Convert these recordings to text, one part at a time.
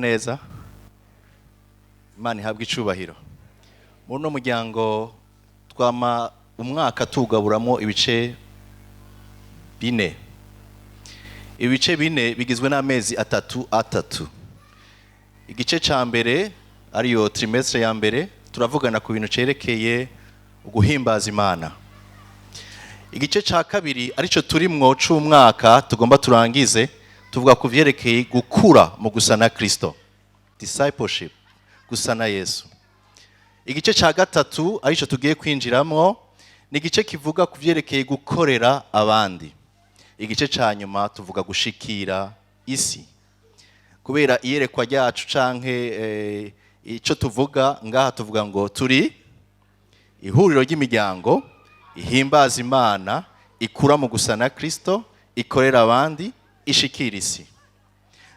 neza. Imana ihabwe icubahiro. Muri no muryango twama umwaka tugaburamo ibice bine. Ibice bine bigizwe n'amezi atatu. Igice ca mbere ariyo trimestre ya mbere turavugana ku bintu cerekeye uguhimbaza Imana. Igice ca kabiri arico turimwo c'umwaka tugomba turangize tuvuga ku vyerekeye gukura mu gusana Kristo, discipleship, gusana Yesu. Igice ca gatatu arico tugiye kwinjiramwo ni igice kivuga ku vyerekeye gukorera abandi. Igice ca nyuma tuvuga gushikira isi. Kubera iyerekwa ryacu canke ico tuvuga ngaha tuvuga ngo turi ihuriro ry'imiryango ihimbaza Imana, ikura mu gusana Kristo, ikorera abandi, ishikira isi.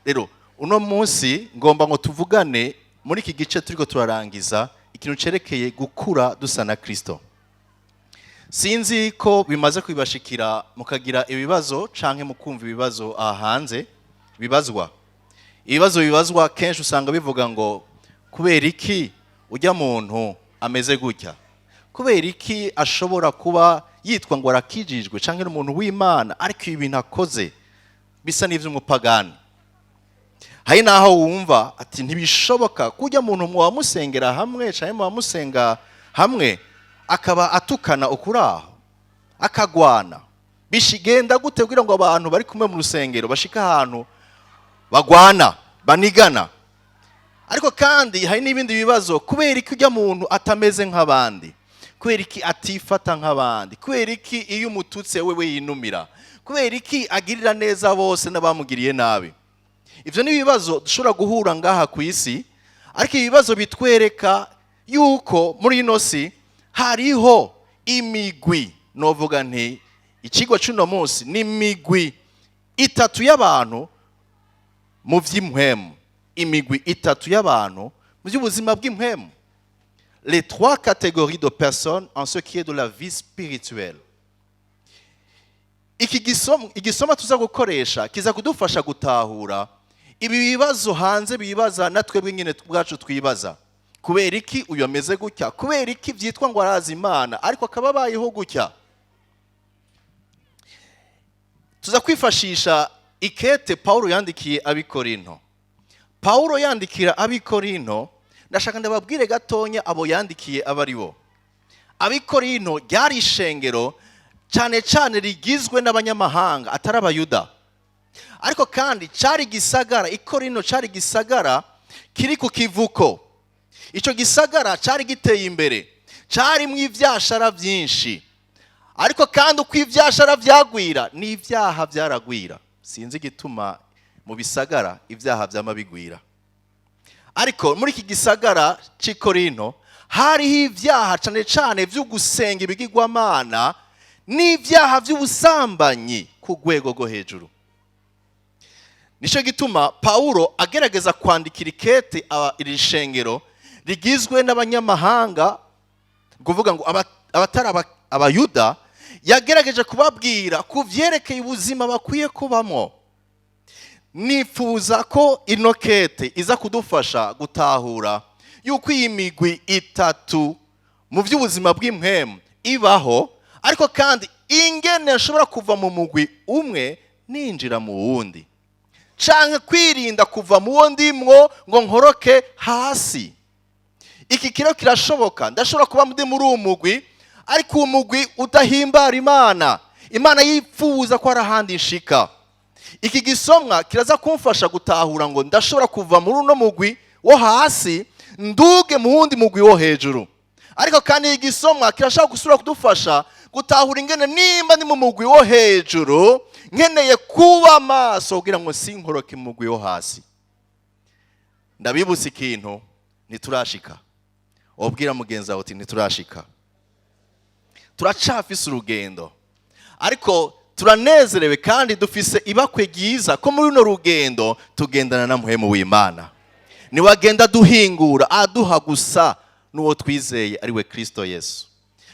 Rero uno munsi ngomba ngo tuvugane muri iki gice turiko turarangiza ikintu cerekeye gukura dusana Kristo. Sinzi ko bimaze kwibashikira mukagira ibibazo canke mukumva ibibazo ahanze bibazwa. Ibibazo bibazwa kenshi usanga bivuga ngo kubera iki ujya muntu ameze gutya? Kubera iki ashobora kuba yitwa ngo arakijijwe canke n'umuntu w'Imana ariko ibintu akoze bisa n'ivy'umupagani? Hari naho wumva ati ntibishoboka kujya muntu mu wamusengera hamwe canke mu wamusenga hamwe akaba atukana ukuraho akagwana. Bishigenda gute kugira ngo abantu bari kumwe mu rusengero bashika ahantu bagwana banigana? Ariko kandi hari n'ibindi bibazo, kubera iki ujya muntu atameze nk'abandi? Kubera iki atifata nk'abandi? Kubera iki iyo umututse wewe yinumira? Kubera iki agirira neza bose n'abamugiriye nabi? Ivyo ni ibibazo dushobora guhura ngaha ku isi, ariko ibibazo bitwereka yuko muri ino si hariho imigwi. Novuga nti ikigwa cy'uno munsi ni imigwi itatu y'abantu mu vy'impwemu. Imigwi itatu y'abantu mu by'ubuzima bw'impwemu. Les trois catégories de personnes en ce qui est de la vie spirituelle. Igisoma tuza gukoresha kiza kudufasha gutahura ibi bibazo hanze bibaza natwe nyine bwacu twibaza. Kubera iki uyu ameze gutya? Kubera iki vyitwa ngo arazi Imana ariko akaba bayeho gutya? Tuza kwifashisha ikete Paulo yandikiye abikorinto. Paulo yandikira abikorinto, ndashaka ndababwire gatonya abo yandikiye abari bo. Abikorinto ryari ishengero cyane cyane rigizwe n'abanyamahanga atari abayuda. Ariko kandi cari gisagara, ikorinto cari gisagara kiri ku kivuko. Ico gisagara cari giteye imbere, cari mu ivyashara vyinshi. Ariko kandi uko ivyashara vyagwira n'ivyaha vyaragwira. Sinzi gituma mu bisagara ivyaha vyamabigwira. Ariko muri iki gisagara c'Ikorinto hariho ivyaha cane cane vyo gusenga ibigirwamana n'ivyaha vy'ubusambanyi ku rwego rwo hejuru. Nico gituma Paulo agerageza kwandikira ikete iri shengero rigizwe n'abanyamahanga, kuvuga ngo abatari abayuda, yagerageje kubabwira ku vyerekeye ubuzima bakwiye kubamo. Nifuza ko ino kete iza kudufasha gutahura yuko iyi migwi itatu mu by'ubuzima bw'impwemu ibaho, ariko kandi ingene nshobora kuva mu mugwi umwe ninjira mu wundi, canke kwirinda kuva mu wo ndimwo ngo nkoroke hasi. Iki kiro kirashoboka, ndashobora kuba muri uwo mugwi ariko uwo mugwi udahimbara Imana. Imana yifuza ko arahandi nshika. Iki gisomwa kiraza kumfasha gutahura ngo ndashobora kuva muri uno mugwi wo hasi nduge mu wundi mugwi wo hejuru. Ariko kandi igisomwa kirashaka gusura kudufasha gutahura ingene nimba ni mu mugwi wo hejuru nkeneye kuba maso kugira ngo sinkoroke mu mugwi wo hasi. Ndabibutsa ikintu ntiturashika. Obwira mugenzi wawe uti ntiturashika. Turacafise urugendo, ariko turanezerewe kandi dufise ibakwe ryiza ko muri runo rugendo tugendana na Mpwemu w'Imana. Niwagenda duhingura aduha gusa n'uwo twizeye ari we Kristo Yesu.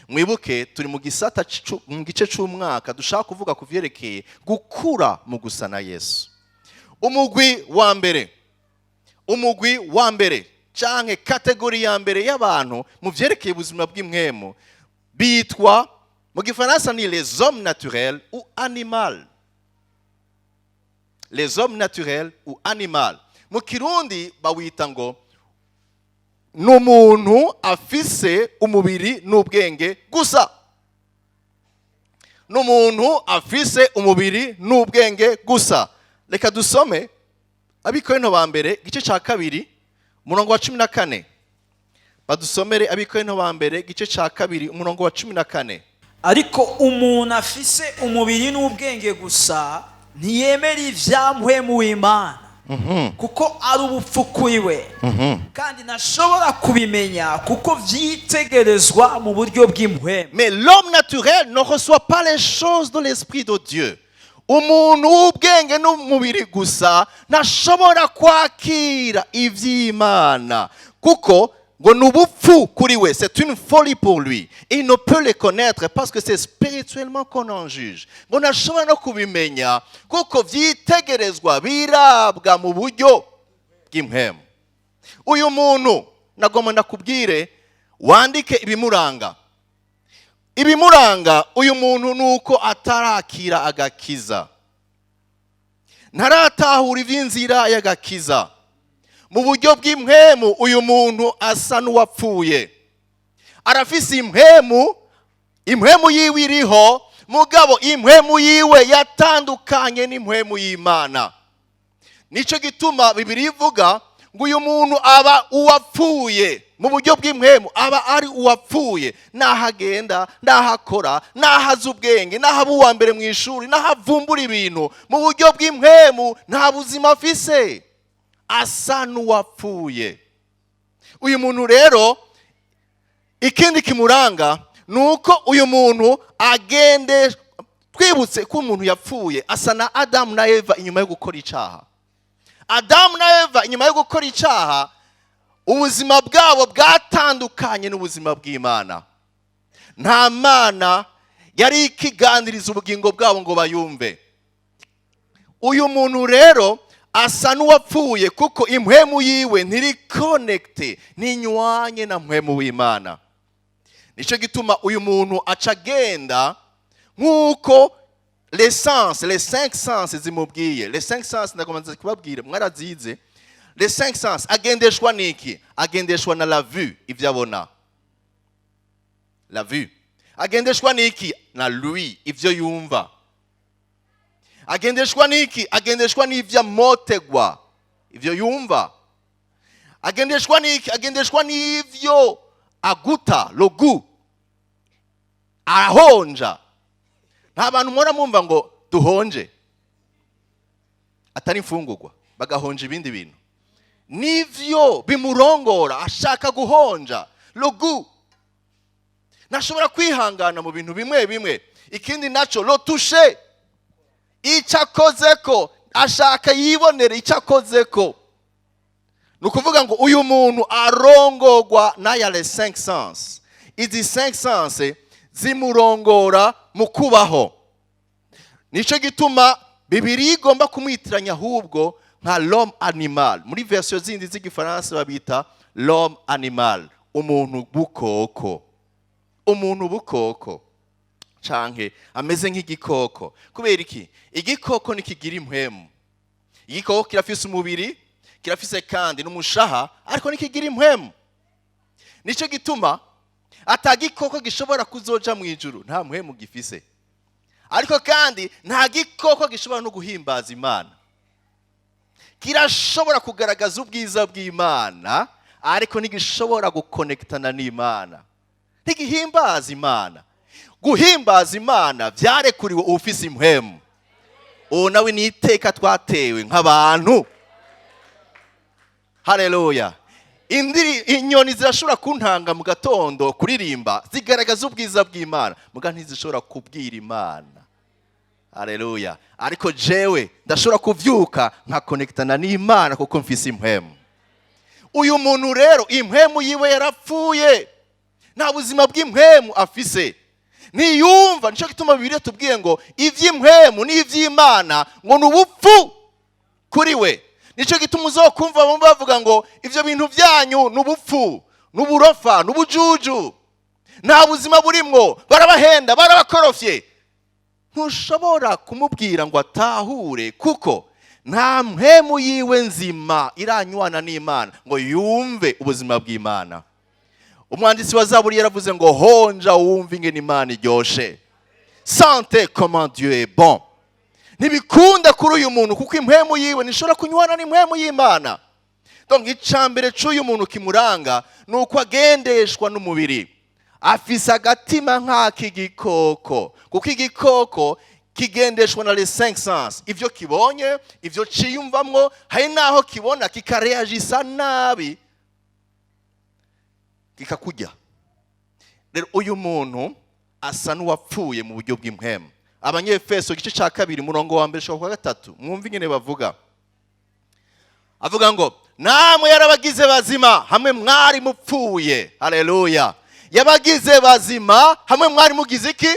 Mwibuke turi mu gisata mu gice c'umwaka dushaka kuvuga ku vyerekeye gukura mu gusana Yesu. Umugwi wa mbere umugwi wa mbere canke kategori ya mbere y'abantu mu vyerekeye ubuzima bw'impwemu bitwa mu gifaransa ni les hommes naturels ou animal. Les hommes naturels ou animal. Mu kirundi bawita ngo n'umuntu afise umubiri n'ubwenge gusa. N'umuntu afise umubiri n'ubwenge gusa. Reka dusome Abikorinto ba mbere gice ca kabiri umurongo wa 14. Badusomere Abikorinto ba mbere gice ca kabiri umurongo wa 14. Ariko umuntu afise umubiri n'ubwenge gusa ntiyemera ivya Mpwemu w'Imana. Kuko ari ubupfu kuri we. Kandi ntashobora kubimenya kuko vyitegerezwa mu buryo bw'impwemu. Mais l'homme naturel ne reçoit pas les choses de l'esprit de Dieu. Umuntu w'ubwenge n'umubiri gusa ntashobora kwakira ivy'Imana kuko ngo n'ubupfu kuri we, c'est une folie pour lui. Il ne peut les connaître parce que c'est spirituellement qu'on en juge. Ngo ntashobora no kubimenya kuko vyitegerezwa birabwa mu buryo bw'impwemu. Uyu muntu nagomba ndakubwire wandike ibimuranga. Ibimuranga uyu muntu nuko atarakira agakiza. Ntaratahura ivy'inzira y'agakiza. Mu buryo bw'impwemu uyu muntu asa n'uwapfuye. Arafise impwemu yiwe iriho, mugabo impwemu yiwe yatandukanye n'impwemu y'Imana. Nico gituma Bibiliya ivuga ngo uyu muntu aba uwapfuye. Mu buryo bw'impwemu aba ari uwapfuye. Nahagenda, nahakora, nahaza ubwenge, nahaba uwa mbere mu ishuri, nahavumbura ibintu. Mu buryo bw'impwemu nta buzima afise. Asa n'uwapfuye. Uyu muntu rero ikindi kimuranga nuko uyu muntu agende, twibutse ko umuntu yapfuye asa na Adamu na Eva inyuma yo gukora icaha. Adamu na Eva inyuma yo gukora icaha ubuzima bwabo bwatandukanye n'ubuzima bw'Imana. Nta Mana yari ikiganiriza ubugingo bwabo ngo bayumve. Uyu muntu rero asa n'uwapfuye kuko impwemu yiwe ntiri connecte, ntinyuranye na mpwemu w'Imana. Nico gituma uyu muntu acagenda nk'uko les cinq sens zimubwiye. Les cinq sens ndagomanza kubabwira mwarazize. Les cinq sens agendeshwa niki? Agendeshwa na la vue, ivyo abona. La vue. Agendeshwa niki? Na lui, ivyo yumva. Agendeshwa niki? Agendeshwa n'ivyo motegwa, ivyo yumva. Agendeshwa niki? Agendeshwa n'ivyo aguta, le goût. Ahonja. Nta bantu mwora mumva ngo duhonje. Atari imfungurwa, bagahonja ibindi bintu. Nivyo bimurongora ashaka guhonja, le goût. Nashobora kwihangana mu bintu bimwe bimwe. Ikindi naco lo toucher. Icakozeko ashaka yibonere icakozeko. Nukuvuga ngo uyu muntu arongorwa n'aya les cinq sens. Izi cinq sens zimurongora mu kubaho. Nico gituma Bibiliya igomba kumwitiranya ahubwo nka l'homme animal. Muri version zindi z'igifaransa babita l'homme animal, umuntu bukoko. Umuntu bukoko canke ameze nk'igikoko. Kubera iki? Igikoko nikigira impwemu. Igikoko kirafise umubiri, kirafise kandi n'umushaha, ariko nikigira impwemu. Nico gituma atagikoko gishobora kuzoja mu ijuru nta mpwemu gifise. Ariko kandi nta gikoko gishobora no guhimbaza Imana. Kirashobora kugaragaza ubwiza bw'Imana, ariko ntigishobora gukonektana n'Imana. Ntigihimbaza Imana. Guhimbaza Imana vyarekuriwe ufise impwemu. Uwo nawe ni iteka twatewe nk'abantu. Haleluya. Inyoni zirashobora kuntanga mu gatondo kuririmba zigaragaza ubwiza bw'Imana, muga ntizishobora kubwira Imana. Haleluya. Ariko jewe ndashobora kuvyuka nka connectana n'Imana kuko mfise impwemu. Uyu muntu rero impwemu yiwe yarapfuye. Nta buzima bw'impwemu afise. Niyumva, nico gituma Bibiliya tubwiye ngo ivy'impwemu n'ivy'Imana ngo n'ubupfu kuri we. nicyo gituma uzokumva bamwe bavuga ngo ivyo bintu byanyu n'ubupfu n'uburofa n'ubujuju nta buzima burimwo, barabahenda barabakorofye. Ntushobora kumubwira ngo atahure, kuko nta mpwemu yiwe nzima iranywana n'Imana ngo yumve ubuzima bw'Imana. Umwanditsi wa Zaburi yaravuze ngo honja wumve ingene Imana iryoshe. Sante comment Dieu est bon. Ntibikunda kuri uyu muntu kuko impwemu yiwe nishobora kunywana n'impwemu y'Imana. Donc icambere c'uyu muntu kimuranga nuko agendeshwa n'umubiri. Afise agatima nk'ak'igikoko, kuko igikoko kigendeshwa na les cinq sens. Ivyo kibonye, ivyo ciyumvamwo, hari naho kibona kikareagisa nabi kikakurya. Rero uyu muntu asa n'uwapfuye mu buryo bw'impwemu. Abanyefeso igice ca 2 murongo wa 1 shoko 3 mwumva ingene bavuga. Avuga ngo namwe yarabagize bazima hamwe mwari mupfuye. Haleluya. Yabagize bazima hamwe mwari mugize iki?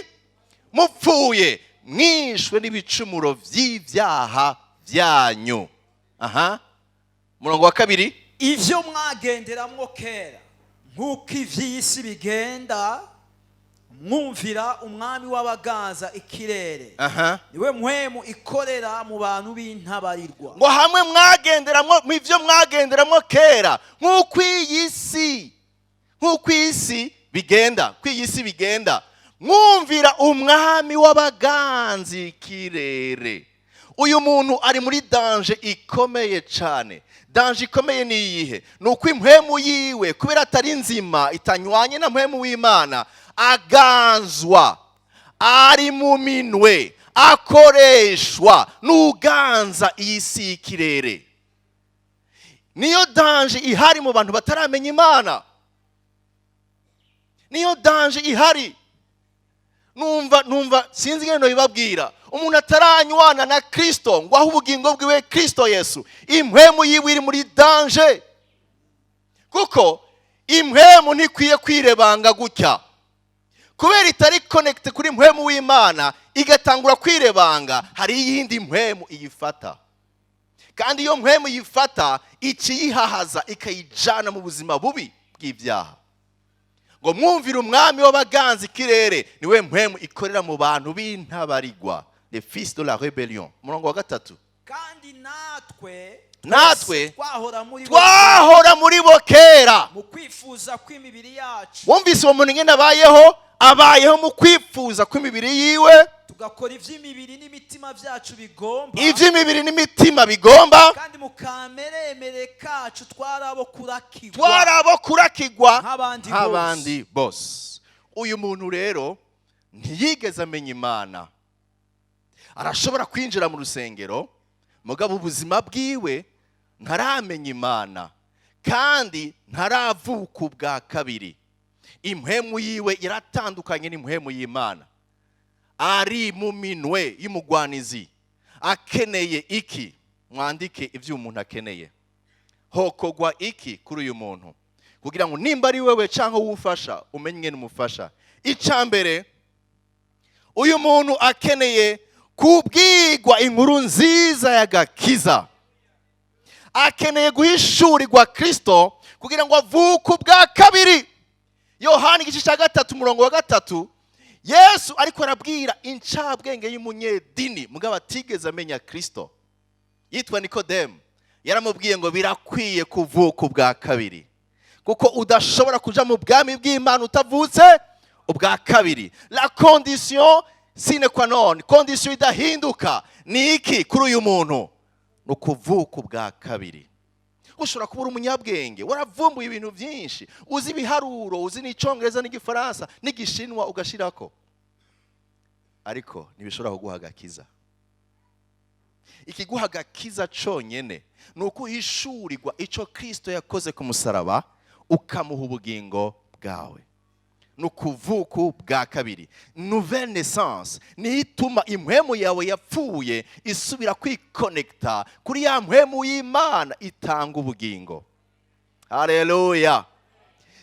Mupfuye, mwishwe n'ibicumuro vy'ivyaha vyanyu. Aha. Murongo wa 2, ivyo mwagenderamwo kera nk'uko ivy'isi bigenda, mwumvira umwami w'abaganza ikirere. Niwe mpwemu ikorera mu bantu b'intabarirwa. Ngo hamwe mwagenderamwo ivyo mwagenderamwo kera nk'uko isi bigenda, kw'isi bigenda, mwumvira umwami w'abaganzi ikirere. Uyu muntu ari muri danger ikomeye cyane. Danger ikomeye ni iyihe? Nuko impwemu yiwe kubera atari nzima, itanywanye na mpwemu w'Imana, aganzwa, ari mu minwe, akoreshwa n'uganza iy'isi y'ikirere. Niyo danger ihari mu bantu bataramenya Imana. Niyo danger ihari. Numva sinzi ngene bibabwira. Umuntu ataranywana na Kristo ngo aho ubugingo bwiwe Kristo Yesu, impwemu yiwe iri muri danger. Kuko impwemu ntikwiye kwirebanga gutya. Kubera itari connect kuri mpwemu w'Imana igatangura kwirebanga, hari iyindi mpwemu iyifata. Kandi iyo mpwemu yifata iciyihahaza ikayijana mu buzima bubi bw'ivyaha. Ngo mwumvira umwami w'abaganzi ikirere, niwe mpwemu ikorera mu bantu b'intabarigwa, les fils de la rébellion. Murongo wa 3. Kandi natwe twahora muri bo kera mu kwifuza kw'imibiri yacu. Wumvise uwo muntu ngene abayeho mu kwifuza kw'imibiri yiwe, tugakora ivy'imibiri n'imitima vyacu bigomba. Ivy'imibiri n'imitima bigomba. Kandi mu kameremere kacu twarabo kurakigwa nk'abandi bose. Uyu muntu rero ntiyigeze amenya Imana. Arashobora kwinjira mu rusengero, mugabo ubuzima bwiwe ntaramenya Imana, kandi ntaravuka ubwa kabiri. Impwemu yiwe iratandukanye n'impwemu y'Imana. Ari mu minwe y'umugwanizi. Akeneye iki? Mwandike ivyo umuntu akeneye. Hokogwa iki kuri uyu muntu? Kugira ngo nimba ari wewe canke uwufasha umenye ngene umufasha. Icambere, uyu muntu akeneye kubwirwa inkuru nziza y'agakiza. Akeneye guhishurirwa Kristo kugira ngo avuke ubwa kabiri. Yohana igice ca 3 murongo wa 3, Yesu ariko arabwira incabwenge y'umunyedini mugabo atigeze amenya Kristo, yitwa Nikodemu. Yaramubwiye ngo birakwiye kuvuka ubwa kabiri, kuko udashobora kuja mu bwami bw'Imana utavutse ubwa kabiri. La condition sine qua non, condition idahinduka ni iki kuri uyu muntu? No kuvuka ubwa kabiri. Ushobora kuba umunyabwenge, waravumbuye ibintu byinshi, uzi ibiharuro, uzi n'icongereza n'igifaransa n'igishinwa ugashirako, ariko ntibishobora kuguha agakiza. Ikiguha agakiza conyene nuko uhishurirwa ico Kristo yakoze ku musaraba, ukamuha ubugingo bwawe. Nukuvuka bwa kabiri, nouvelle naissance, ni ituma impwemu yawe yapfuye isubira kwiconnecta kuri ya mpwemu y'Imana itanga ubugingo. Haleluya.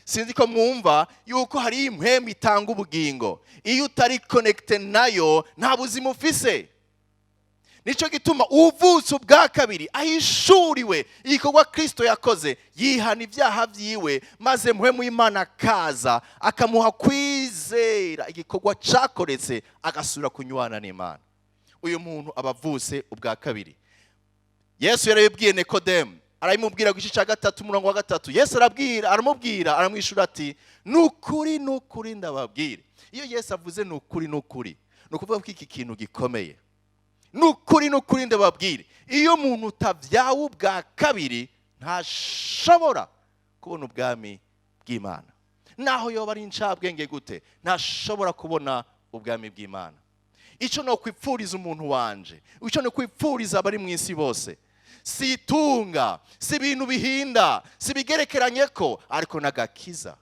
Sinzi ko mwumva yuko hari impwemu itanga ubugingo. Iyo utari connecte nayo nta buzima ufise. Nico gituma uvutse ubwa kabiri ahishuriwe igikorwa Kristo yakoze, yihana ibyaha byiwe, maze Impwemu y'Imana akaza akamuha kwizera igikorwa cakoretse, agasubira kunywana n'Imana. Uyu muntu abavutse ubwa kabiri. Yesu yarabibwiye Nikodemu, arabimubwira ku gice cya 3 umurongo wa 3. Yesu aramubwira aramwishura ati nukuri nukuri ndababwire. Iyo Yesu avuze nukuri nukuri, nukuvuga ko iki kintu gikomeye. Nukuri nukuri ndababwire, iyo umuntu utavyawe ubwa kabiri ntashobora kubona ubwami bw'Imana. Naho yoba ari incabwenge gute, ntashobora kubona ubwami bw'Imana. Ico no kwipfuriza umuntu wanje, ico no kwipfuriza abari mu isi bose, si itunga, si ibintu bihinda, si bigerekeranyeko, ariko n'agakiza.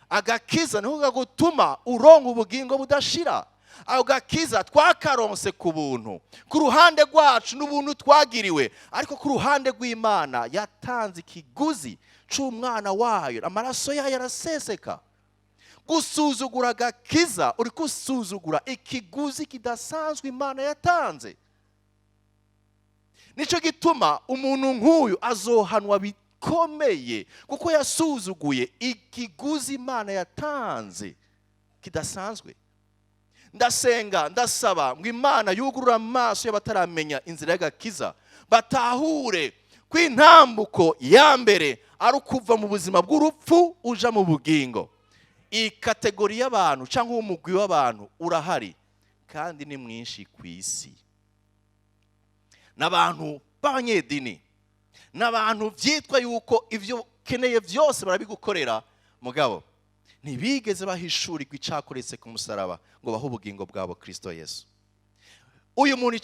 Agakiza niho gutuma uronka ubugingo budashira. Ako gakiza twakaronse ku buntu, ku ruhande rwacu n'ubuntu twagiriwe, ariko ku ruhande rw'Imana yatanze ikiguzi c'umwana wayo, amaraso yayo araseseka. Gusuzugura agakiza uri kusuzugura ikiguzi kidasanzwe Imana yatanze. Nico gituma umuntu nk'uyu azohanwa bikomeye, kuko yasuzuguye ikiguzi Imana yatanze kidasanzwe. Ndasenga ndasaba ngo Imana yugurura amaso y'abataramenya inzira y'agakiza, batahure kw'intambuko ya mbere ari ukuva mu buzima bw'urupfu uja mu bugingo. Iyi kategori y'abantu cyangwa umugwi w'abantu urahari kandi ni mwinshi ku isi. N'abantu b'abanyedini, n'abantu vyitwa yuko ivyo keneye vyose barabigukorera, mugabo ntibigeze bahishurirwa icakoretse ku musaraba ngo bahe ubugingo bwabo Kristo Yesu. Uyu muntu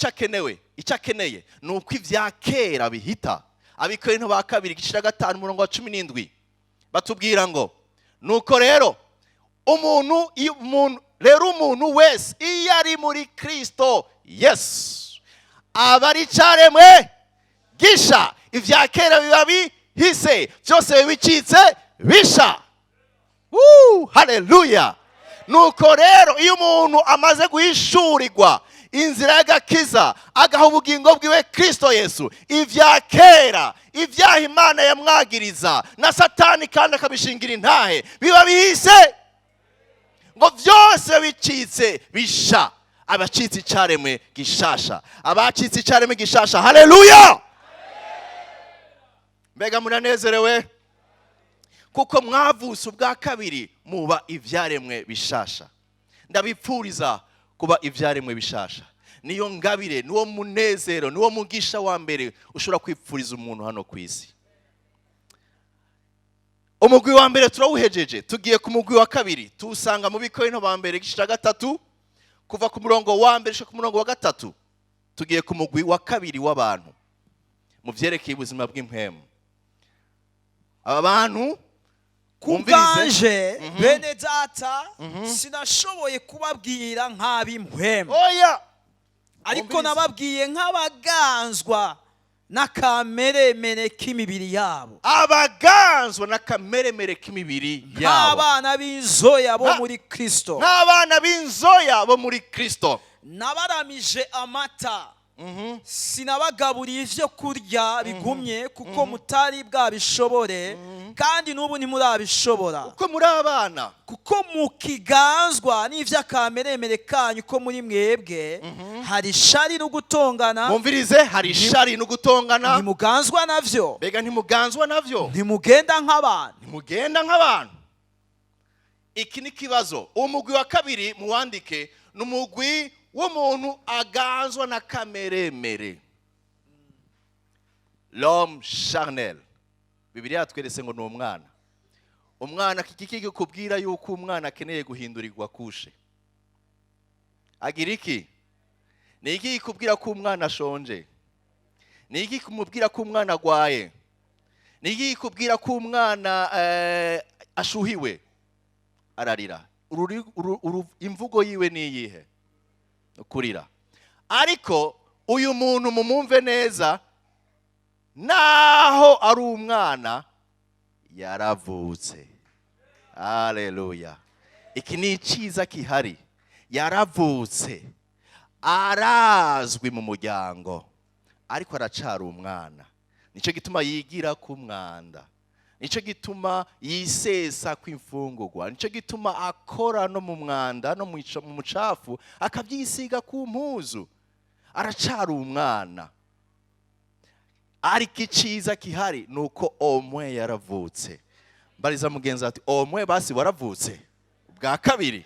icakeneye nuko ivya kera bihita. Abikorinto ba kabiri igice cya 5 umurongo wa 17 batubwira ngo nuko rero umuntu wese iyo ari muri Kristo Yesu aba ari caremwe gisha, ivya kera biba bihise, byose bibicitse bisha. Haleluya. Nuko rero iyo umuntu amaze guhishurirwa inzira y'agakiza, agaha ubugingo bwiwe Kristo Yesu, ivya kera, ivyaha Imana yamwagiriza na Satani kandi akabishingira intahe, biba bihise ngo vyose bicitse bisha. Abacitse icaremwe gishasha, abacitse icaremwe gishasha. Haleluya. Mbega muranezerewe kuko mwavutse ubwa kabiri muba ivyaremwe bishasha. Ndabipfuriza kuba ivyaremwe bishasha. Niyo ngabire, niwo munezero, niwo mugisha wa mbere ushobora kwipfuriza umuntu hano ku isi. Umugwi wa mbere turawuhejeje, tugiye ku mugwi wa kabiri. Tusanga mu Bikorinto ba mbere igice cya 3 kuva ku murongo wa mbere ku murongo wa 3. Tugiye ku mugwi wa kabiri w'abantu mu vyerekeye ubuzima bw'impwemu. Aba bantu kubwanje bene data sinashoboye kubabwira nk'ab'impwemu, ariko nababwiye nk'abaganzwa n'akameremere k'imibiri yabo. Abaganzwa n'akameremere k'imibiri yabo, nk'abana b'inzoya bo muri Kristo. Nk'abana b'inzoya bo muri Kristo. Nabaramije amata, sinabagaburiye ivyo kurya bigumye, kuko mutari bwabishobore, kandi n'ubu ntimurabishobora, kuko muri abana, kuko mukiganzwa n'ivy'akameremere kanyu ko muri mwebwe hari ishari no gutongana. Mumvirize, hari ishari no gutongana. Ntimuganzwa navyo. Mbega ntimuganzwa navyo? Ntimugenda nk'abantu. Ntimugenda nk'abantu. Iki ni kibazo. Umugwi wa kabiri muwandike, n'umugwi w'umuntu aganzwa na kameremere. L'homme charnel. Bibiliya tweretse ngo ni umwana. Umwana kikiki kubwira yuko umwana akeneye guhindurirwa kushe. Agira iki? Ni iki kubwira ko umwana ashonje? Ni iki kumubwira ko umwana agwaye? Ni iki kubwira ko umwana ashuhiwe? Ararira. Imvugo yiwe ni iyihe? Kurira. Ariko uyu muntu mumumve neza, naho ari umwana yaravutse. Haleluya. Iki ni iciza kihari. Yaravutse. arazwi mu muryango ariko aracara umwana. Nico gituma yigira ku mwanda, nico gituma yisesa kw'imfungurwa, nico gituma akora no mu mwanda no mu mucafu akabyisiga ku mpuzu. Aracara umwana. Ariko iciza kihari nuko omwe yaravutse. Mbariza mugenzi ati omwe basi waravutse bwa kabiri.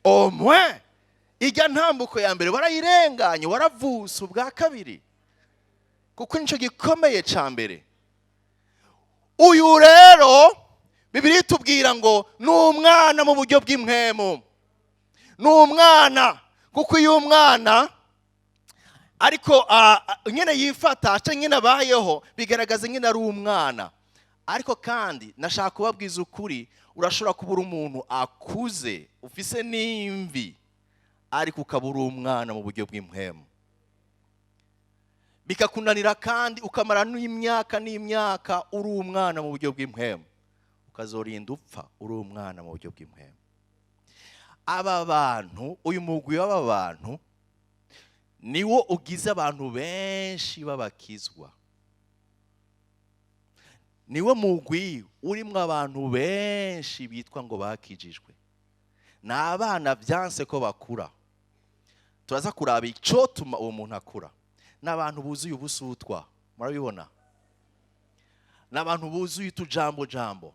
Omwe ijya ntambuko ya mbere warayirenganye, waravutse ubwa kabiri, kuko nico gikomeye ca mbere. Uyu rero Bibiliya itubwira ngo ni umwana mu buryo bw'impwemu. Ni umwana kuko uyu mwana ariko nyine yifata cyangwa nyine abayeho bigaragaza nyine ari umwana. Ariko kandi nashaka kubabwiza ukuri, urashobora kubura umuntu akuze ufise n'imvi ariko ukabura umwana mu buryo bw'impwemu, bikakunanira kandi ukamara n'imyaka n'imyaka uri umwana mu buryo bw'impwemu, ukazorinda upfa uri umwana mu buryo bw'impwemu. Aba bantu, uyu mugwi w'aba bantu niwo ugize abantu benshi babakizwa. Niwo mugwi urimo abantu benshi bitwa ngo bakijijwe. Ni abana byanse ko bakura. Turaza kuraba icyo tuma uwo muntu akura. Ni abantu buzuye ubusutwa, murabibona? Ni abantu buzuye utujambo jambo,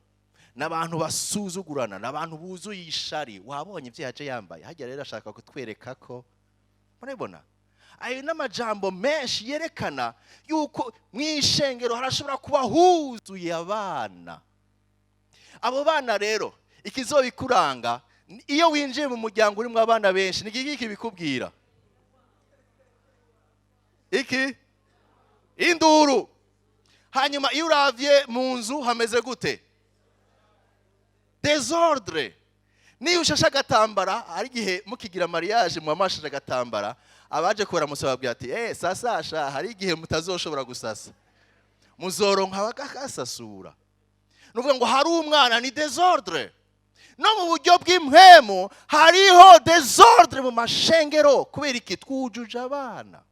ni abantu basuzugurana, ni abantu buzuye ishari. Wabonye ibyo yaje yambaye, hajya rero ashaka kutwereka ko, murabibona? Ayo n'amajambo menshi yerekana yuko mw'ishengero harashobora kuba huzuye abana. Abo bana rero ikizobikuranga, iyo winjiye mu muryango urimo abana benshi, ni iki bikubwira? Iki? Induru. Hanyuma iyo uravye mu nzu hameze gute? Desordre. Niyo ushasha agatambara, ari igihe mukigira mariage mwamashije agatambara, abaje kubera musaba bwira ati sasasha, hari igihe mutazoshobora gusasa, muzoronka bakakasasura. Nuvuga ngo hari umwana ni desordre. No mu buryo bw'impwemu hariho desordre mu mashengero. Kubera iki? Twujuje abana.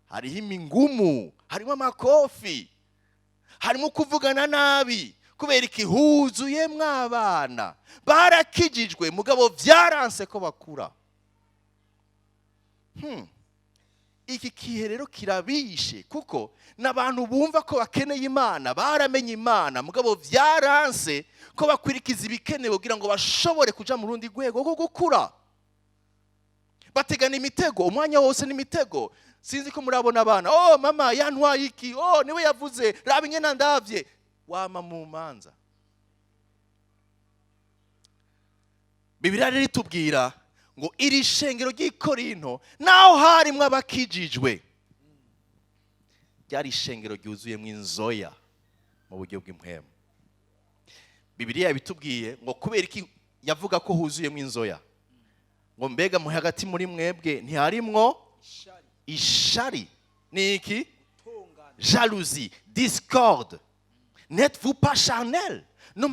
Hariho imingumu, harimo amakofi, harimo kuvugana nabi. Kubera iki? Huzuyemwo abana barakijijwe mugabo byaranse ko bakura. Iki kihe rero kirabishe, kuko n'abantu bumva ko bakeneye Imana, baramenye Imana mugabo byaranse ko bakwirikiza ibikenewe kugira ngo bashobore kuja mu rundi rwego rwo gukura. Bategana imitego, umwanya wose n'imitego. Sinzi ko murabona abana, mama yantwaye iki, niwe yavuze, raba ingene ndavye, wama mu manza. Bibiliya rero itubwira ngo iri shengero ry'Ikorinto naho harimwo abakijijwe, ryari ishengero ryuzuyemwo inzoya mu buryo bw'impwemu. Bibiliya yabitubwiye ngo kubera iki yavuga ko huzuyemwo inzoya, ngo mbega mu hagati muri mwebwe ntiharimwo ishari? Ni iki? Jalousie, discorde. N'êtes-vous pas charnel? Ne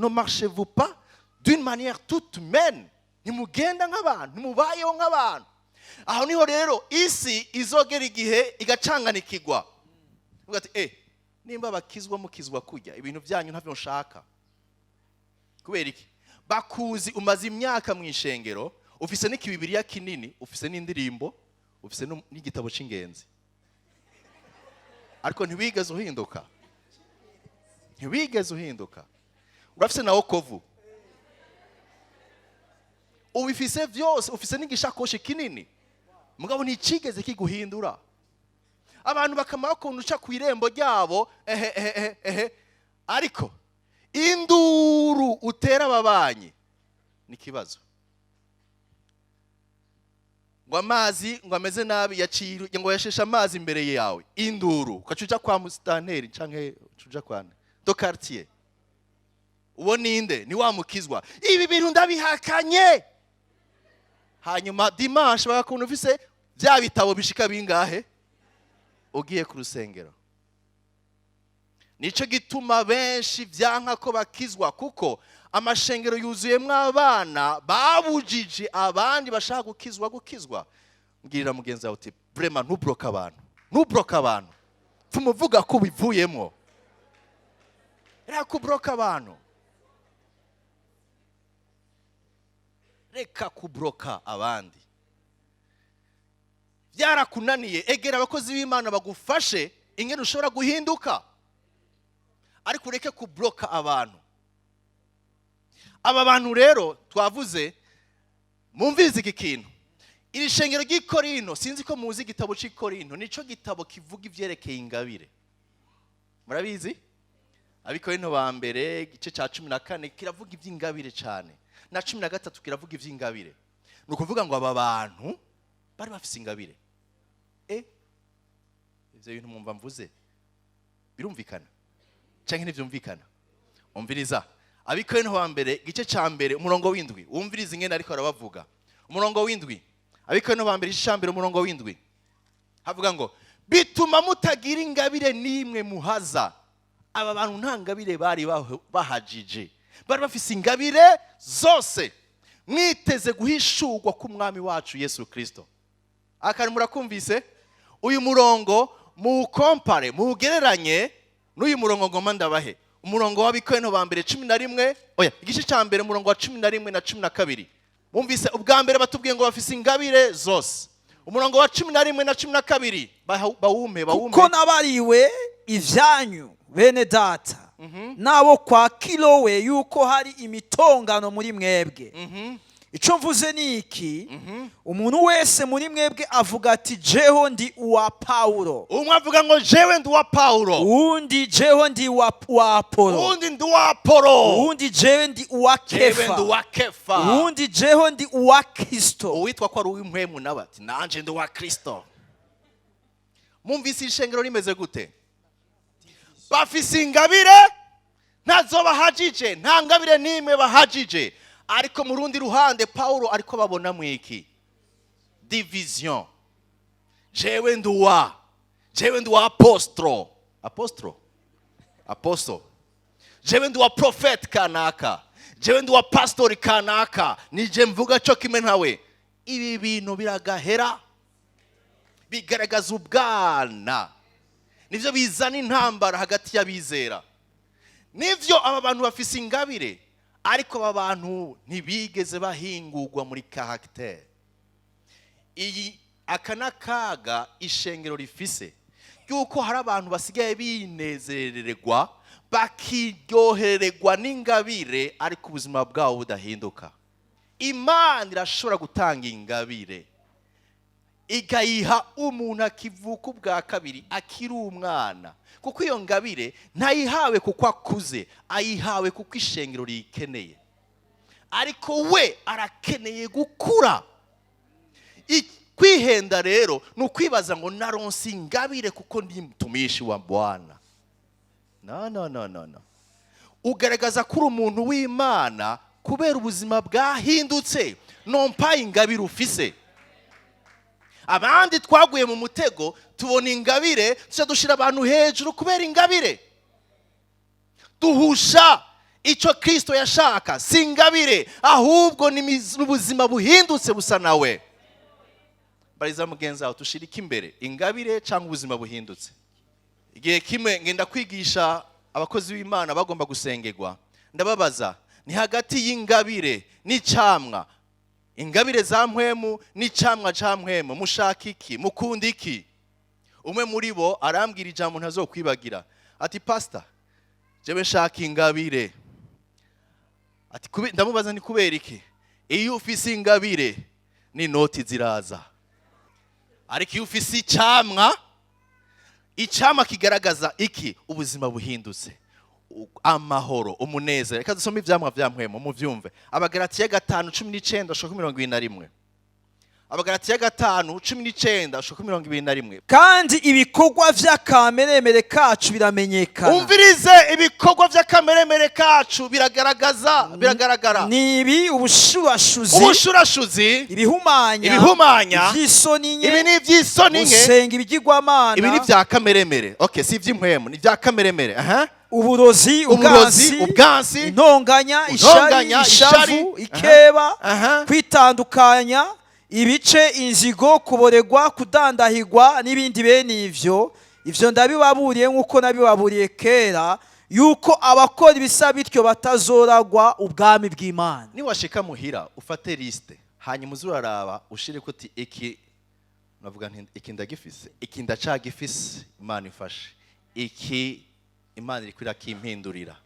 marchez-vous pas d'une manière toute humaine? Nimugenda nk'abantu, nimubayeho nk'abantu. Aho niho rero isi izogera igihe igacanganikirwa. Uvuga ati nimba bakizwa mukizwa kujya ibintu byanyu ntavyo nshaka. Kubera iki? Bakuzi umaze imyaka mu ishengero, ufise n'ikibibiriya kinini, ufise n'indirimbo, ufise n'igitabo c'ingenzi, ariko ntiwigeze uhinduka. Ntiwigeze uhinduka. Urafise na wokovu, ubifise vyose, ufise n'igishakoshi kinini, mugabo nticigeze kiguhindura. Abantu bakamara ukuntu uca kw'irembo ryabo, ariko induru utera ababanyi ni kibazo. Ngo amazi ngo ameze nabi yaciye, ngo yashesha amazi imbere yawe, induru ukacuja kwa musitanteri canke ucuja kwa do quartier. Uwo ninde? Ni wa mukizwa. Ibi bintu ndabihakanye. Hanyuma dimanche bakakuntu ufise bya bitabo bishika bingahe ugiye ku rusengero. Nico gituma benshi byanka ko bakizwa, kuko amashengero yuzuyemo abana babujije abandi bashaka gukizwa. Mbwirira mugenzi wawe uti vraiment ntubroke abantu tumuvuga ko bivuyemo reka kubroka abantu, reka kubroka abandi. Byarakunaniye, egera abakozi b'Imana bagufashe ingene ushobora guhinduka, ariko ureke kubroka abantu. Aba bantu rero twavuze, mumvirize iki kintu. Iri shengero ry'Ikorinto, sinzi ko muzi igitabo cy'Ikorinto, nico gitabo kivuga ivyerekeye ingabire. Murabizi? Abikorinto ba mbere igice cya 14 kiravuga ivy'ingabire cyane, na 13 kiravuga ivy'ingabire. Nukuvuga ngo aba bantu bari bafise ingabire. Ivyo bintu mwumva mvuze birumvikana canke ntivyumvikana? Umviriza Abikorinto ba mbere igice cya mbere umurongo w'indwi, wumviriza ingene ariko arabavuga. Umurongo w'indwi, Abikorinto ba mbere igice cya mbere umurongo w'indwi, havuga ngo bituma mutagira ingabire n'imwe muhaza. Aba bantu nta ngabire bari bahajije, bari bafise ingabire zose, mwiteze guhishurwa k'umwami wacu Yesu Kristo. Akari murakumvise? Uyu murongo mukompare, mugereranye n'uyu murongo ngoma ndabahe. Umurongo w'Abikorinto ba mbere 11, igice cya mbere umurongo wa 11 na 12. Mumvise ubwa mbere batubwiye ngo bafise ingabire zose. Umurongo wa 11 na 12 bawume. Kuko nabariwe ivyanyu bene data nabo kwa Kilowe yuko hari imitongano muri mwebwe. Ico mvuze ni iki, umuntu wese muri mwebwe avuga ati jeho ndi uwa Paulo, umwe avuga ngo jewe ndi uwa Paulo, undi jeho ndi uwa Apolo, undi ndi uwa Apolo, undi jewe ndi uwa Kefa, undi jeho ndi uwa Kristo. Uwitwa ko ari uw'impwemu nawe ati nanje ndi uwa Kristo. Mumvise ishengero rimeze gute? Bafise ingabire ntazo bahajije, nta ngabire n'imwe bahajije. Ariko mu rundi ruhande Paulo ariko babona mwiki division. Jewe ndi uwa apostle, jewe ndi uwa prophet kanaka, jewe ndi uwa pastor kanaka, nije mvuga cyo kimwe ntawe. Ibi bintu biragahera, bigaragaza ubwana, nivyo bizana intambara hagati y'abizera. Nivyo aba bantu bafise ingabire, ariko aba bantu ntibigeze bahingurwa muri character. Iyi akanakaga ishengero rifise yuko hari abantu basigaye binezerererwa, bakiryohererwa n'ingabire, ariko ubuzima bwabo budahinduka. Imana irashobora gutanga ingabire ikayiha umuntu akivuka ubwa kabiri akiri umwana, kuko iyo ngabire ntayihawe kuko akuze, ayihawe kuko ishengero rikeneye. Ariko we arakeneye gukura. Kwihenda rero ni ukwibaza ngo naronse ingabire kuko ndi mtumishi wa Bwana. No. Ugaragaza kuri umuntu w'Imana kubera ubuzima bwahindutse, nompa ingabire ufise. Abandi twaguye mu mutego, tubona ingabire tuca dushira abantu hejuru kubera ingabire. Duhusha ico Kristo yashaka, si ingabire ahubwo ni ubuzima buhindutse busa nawe. Bariza mugenzi wawe tushirike imbere ingabire cyangwa ubuzima buhindutse. Igihe kimwe ngenda kwigisha abakozi b'Imana bagomba gusengerwa, ndababaza ni hagati y'ingabire n'icamwa, ingabire za mpwemu n'icamwa ca mpwemu, mushaka iki, mukunda iki? Umwe muri bo arambwira ijambo ntazokwibagira, ati pastor jewe nshaka ingabire. Ati ndamubaza ni kubera iki? Iyo ufise ingabire ni noti ziraza, ariko iyo ufise icamwa kigaragaza iki? Ubuzima buhindutse, amahoro, umunezero. Reka dusome ivyamwa vya mpwemu muvyumve. Abagalatiya 5:19-21. Abagalatiya 5:19-21. Kandi ibikorwa vy'akameremere kacu biramenyekana. Umvirize, ibikorwa vy'akameremere kacu biragaragara. Nibi ubushurashuzi, ibihumanya, ivy'isoni nke, ibi ni ivy'isoni nke, gusenga ibigirwamana. ibi ni vya kameremere. Okay, si ivy'impwemu, ni vya kameremere. uburozi, ubwansi, intonganya, ishavu, ikeba, kwitandukanya, ibice, inzigo, kuboregwa, kudandahigwa n'ibindi bene ivyo ndabibaburiye nk'uko nabibaburiye kera, yuko abakora ibisa bityo batazoragwa ubwami bw'Imana. Niwashika muhira ufate liste, hanyuma uzuraraba ushire ko ti iki navuga nti iki ndagifise, iki ndacagifise, Imana ifashe, iki Imana iri kwira kimpindurira.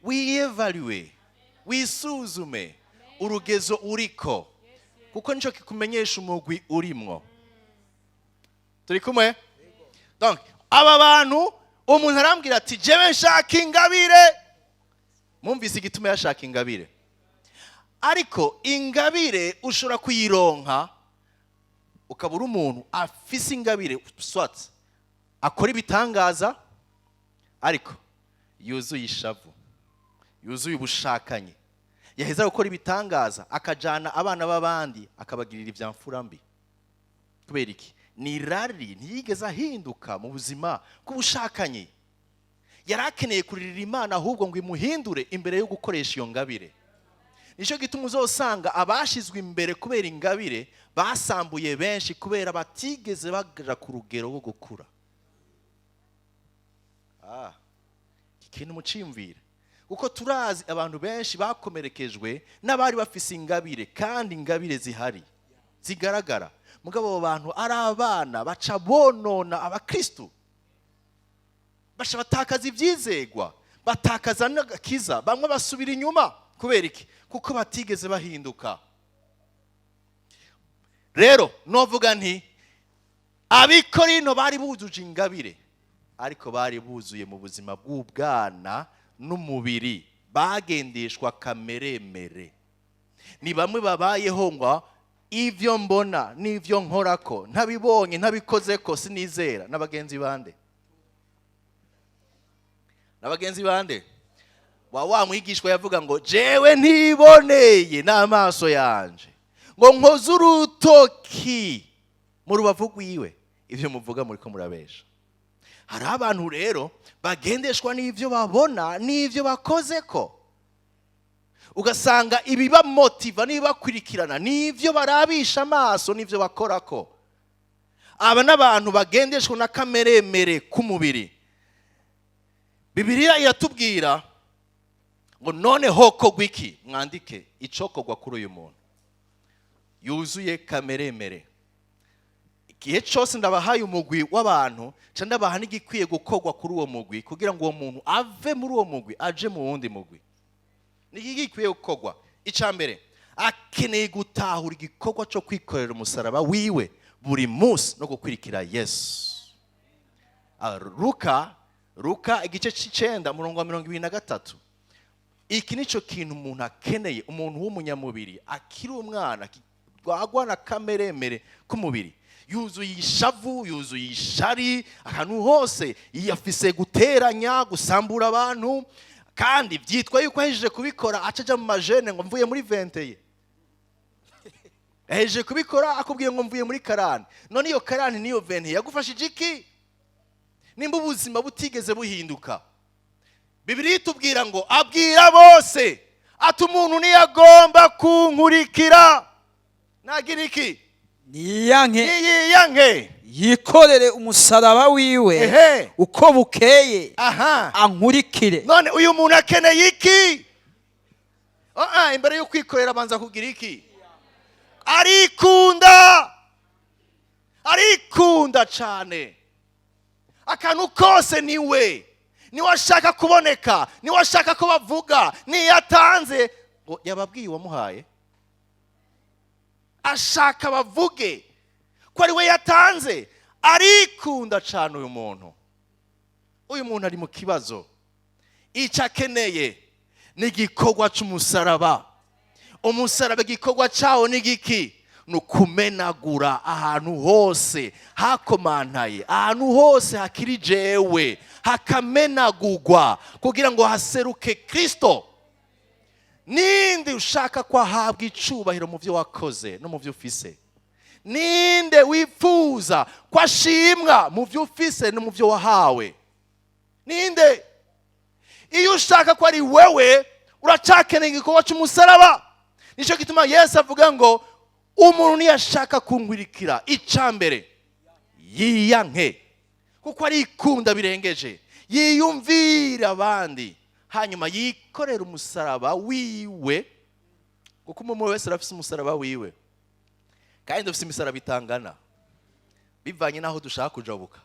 Wievaluate, wisuzume urugezo uriko, kuko nico kikumenyesha umugwi urimwo. Turi kumwe? Donc aba bantu umuntu arambwira ati jewe nshaka ingabire. Mumvise igituma yashaka ingabire. Ariko ingabire ushobora kuyironka ukabura umuntu afise ingabire swat akora ibitangaza ariko yuzuye ishavu, yuzuye ubushakanye, yaheza gukora ibitangaza akajana abana b'abandi akabagirira ivyamfura mbi. Kubera iki? Ni rari ntiyigeze ahinduka mu buzima bw'ubushakanye. Yarakeneye kuririra Imana ahubwo ngo imuhindure imbere yo gukoresha iyo ngabire. Nico gituma uzosanga abashizwe imbere kubera ingabire basambuye benshi kubera batigeze bagira ku rugero rwo gukura. Ikintu mucimvira, kuko turazi abantu benshi bakomerekejwe n'abari bafise ingabire, kandi ingabire zihari zigaragara, mugabo abo bantu ari abana baca bonona abakristo, basha batakaza ivyizegwa, batakaza n'agakiza, bamwe basubira inyuma. Kubera iki? Kuko batigeze bahinduka. Rero novuga nti abikorino bari buzuje ingabire, ariko bari buzuye mu buzima bw'ubwana n'umubiri, bagendeshwa kameremere. Ni bamwe babayeho ngo ivyo mbona n'ivyo nkorako ntabibonye ntabikozeko sinizera. N'abagenzi bande? N'abagenzi bande? Wa mwigishwa yavuga ngo jewe ntiboneye n'amaso yanje, ngo nkoze urutoki mu rubavu rwiwe. Ivyo muvuga muri ko murabesha. Hari abantu rero bagendeshwa n'ivyo babona n'ivyo bakozeko, ugasanga ibiba motiva nibakurikirana n'ivyo barabisha amaso n'ivyo bakorako. Aba n'abantu bagendeshwa na kameremere k'umubiri. Bibiliya iratubwira ngo none hokogwa iki? Mwandike icokogwa kuri uyu muntu yuzuye kameremere. Igihe cyose ndabahaye umugwi w'abantu, ca ndabaha n'igikwiye gukogwa kuri uwo mugwi kugira ngo uwo muntu ave muri uwo mugwi aje mu wundi mugwi. Niki gikwiye gukogwa? Icambere, akeneye gutahura igikorwa cyo kwikorera umusaraba wiwe buri munsi no gukurikira Yesu. Luka igice c'9 murongo wa 23. Iki nico kintu umuntu akeneye, umuntu w'umunyamubiri akiri umwana gwagwa na kameremere k'umubiri, yuzuye ishavu, yuzuye ishari, ahantu hose yafise guteranya, gusambura abantu, kandi byitwa yuko ahejeje kubikora acaja mu majene ngo mvuye muri 20. Ahejeje kubikora akubwiye ngo mvuye muri 40. None iyo 40 niyo 20 yagufashije iki? Nimba ubuzima butigeze buhinduka. Bibiliya itubwira ngo abwira bose ati umuntu niyagomba kunkurikira nagira iki? Niyanke yikorere umusaraba wiwe uko bukeye ankurikire. None uyu muntu akeneye iki? Imbere yo kwikorera abanza kugira iki? Arikunda cyane. Akantu kose niwe niwashaka kuboneka, niwashaka ko bavuga, niyatanze yababwiye wamuhaye, ashaka bavuge ko ari we yatanze. Arikunda cyane uyu muntu. Uyu muntu ari mu kibazo. Icyo akeneye ni igikorwa cy'umusaraba. Umusaraba igikorwa cyawo ni giki? Nukumenagura ahantu hose hakomantaye, ahantu hose hakiri jewe, hakamenagurwa kugira ngo haseruke Kristo. Ninde ushaka ko ahabwa icubahiro mu byo wakoze no mu byo ufise? Ninde wifuza ko ashimwa mu byo ufise no mu byo wahawe? Ninde? iyo ushaka ko ari wewe uracakeneye igikorwa cy'umusaraba. Nicyo gituma Yesu avuga ngo umuntu niyashaka kunkurikira icambere yiyanke, kuko ari ikunda birengeje, yiyumvira abandi, hanyuma yikorera umusaraba wiwe, kuko umuntu wese arafise umusaraba wiwe, kandi dufise imisaraba itangana bivanye naho dushaka kujabuka.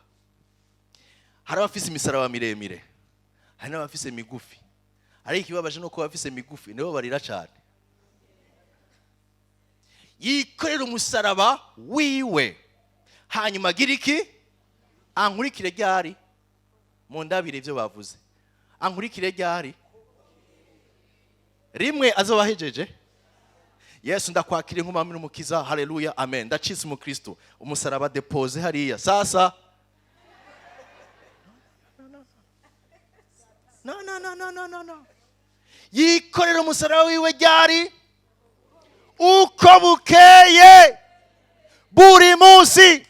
Hari abafise imisaraba miremire, hari n'abafise migufi. Ari ikibabaje no kuba bafise migufi nibo barira cyane. Yikorera umusaraba wiwe, hanyuma agira iki? Ankurikire ryari? Mu ndabire ibyo bavuze. Ankurikire ryari? Rimwe azobahejeje. Yesu ndakwakira nk'umwami n'umukiza. Haleluya, amen. Ndacitse mu Kristo. Umusaraba depose hariya. Sasa no. Yikorera umusaraba wiwe ryari? Uko bukeye buri munsi.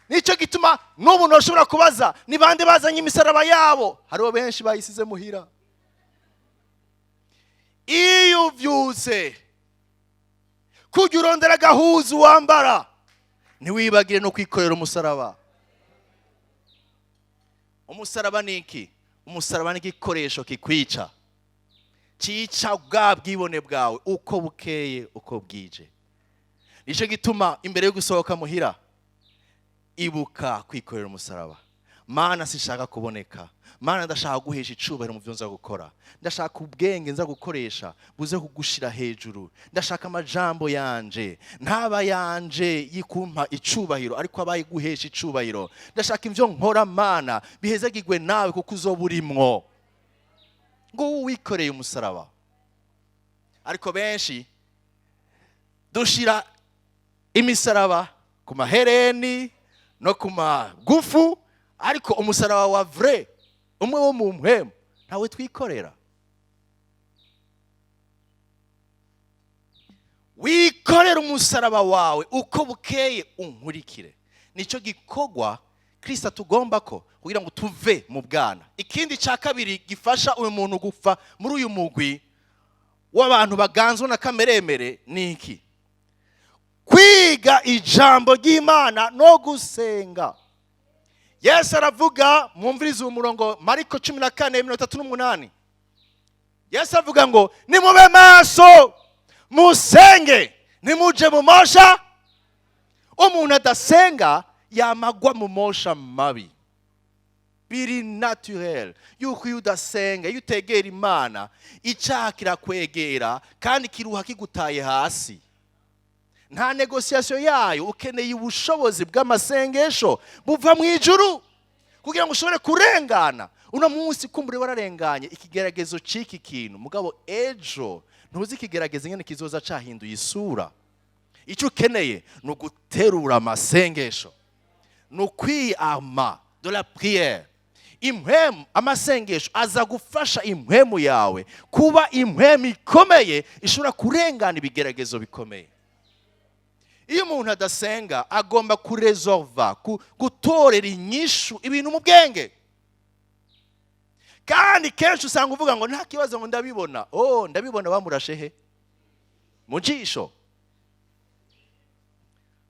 Nicyo gituma n'ubu ntushobora kubaza ni bande bazanye imisaraba yabo. Hariho benshi bayisize muhira. Iyo uvyutse kujya urondera agahuzu wambara, ntiwibagire no kwikorera umusaraba. Umusaraba ni iki? Umusaraba ni igikoresho kikwica, cica bwa bwibone bwawe uko bukeye uko bwije. Nicyo gituma imbere yo gusohoka muhira ibuka kwikorera umusaraba. Mana sishaka kuboneka, Mana ndashaka guhesha icubahiro mu byo nza gukora, ndashaka ubwenge nza gukoresha buze kugushira hejuru, ndashaka amajambo yanje ntaba yanje yikumpa icubahiro ariko abaye guhesha icubahiro. Ndashaka ivyo nkora Mana bihezagirwe nawe kuko uzoburimwo. Ngo wikoreye umusaraba. Ariko benshi dushira imisaraba ku mahereni no ku magufu, ariko umusaraba wa vrai umwe wo mu mpwemu ntawe twikorera. Wikorera umusaraba wawe uko bukeye unkurikire. Nicyo gikorwa Kristo tugomba ko kugira ngo tuve mu bwana. Ikindi cya kabiri gifasha uyu muntu gupfa muri uyu mugwi w'abantu baganzwe na kameremere ni iki? Kwiga ijambo ry'Imana no gusenga. Yesu aravuga, mwumvirize umurongo Mariko 14:38. Yesu avuga ngo nimube maso musenge nimuje mu mosha. Umuntu adasenga yamagwa mu mosha mabi. Biri naturel yuko iyo udasenga, iyo utegera Imana, icyaha kirakwegera kandi kiruha kigutaye hasi. Nta negociation yayo, ukeneye ubushobozi bw'amasengesho buva mu ijuru kugira ngo ushobore kurengana. Uno munsi kumbure wararenganye ikigeragezo ciki kintu, mugabo ejo ntuzi ikigeragezo nyene kizoza cahinduye isura. Icyo ukeneye no guterura amasengesho, no kwiyama de la prière. Impwemu, amasengesho aza gufasha impwemu yawe kuba impwemu ikomeye ishobora kurengana ibigeragezo bikomeye. Iyo umuntu adasenga agomba kuresolva, gutorera inyishu ibintu mu bwenge. Kandi kenshi usanga uvuga ngo nta kibazo ngo ndabibona. Oh, ndabibona bamurashe he? Mu jisho.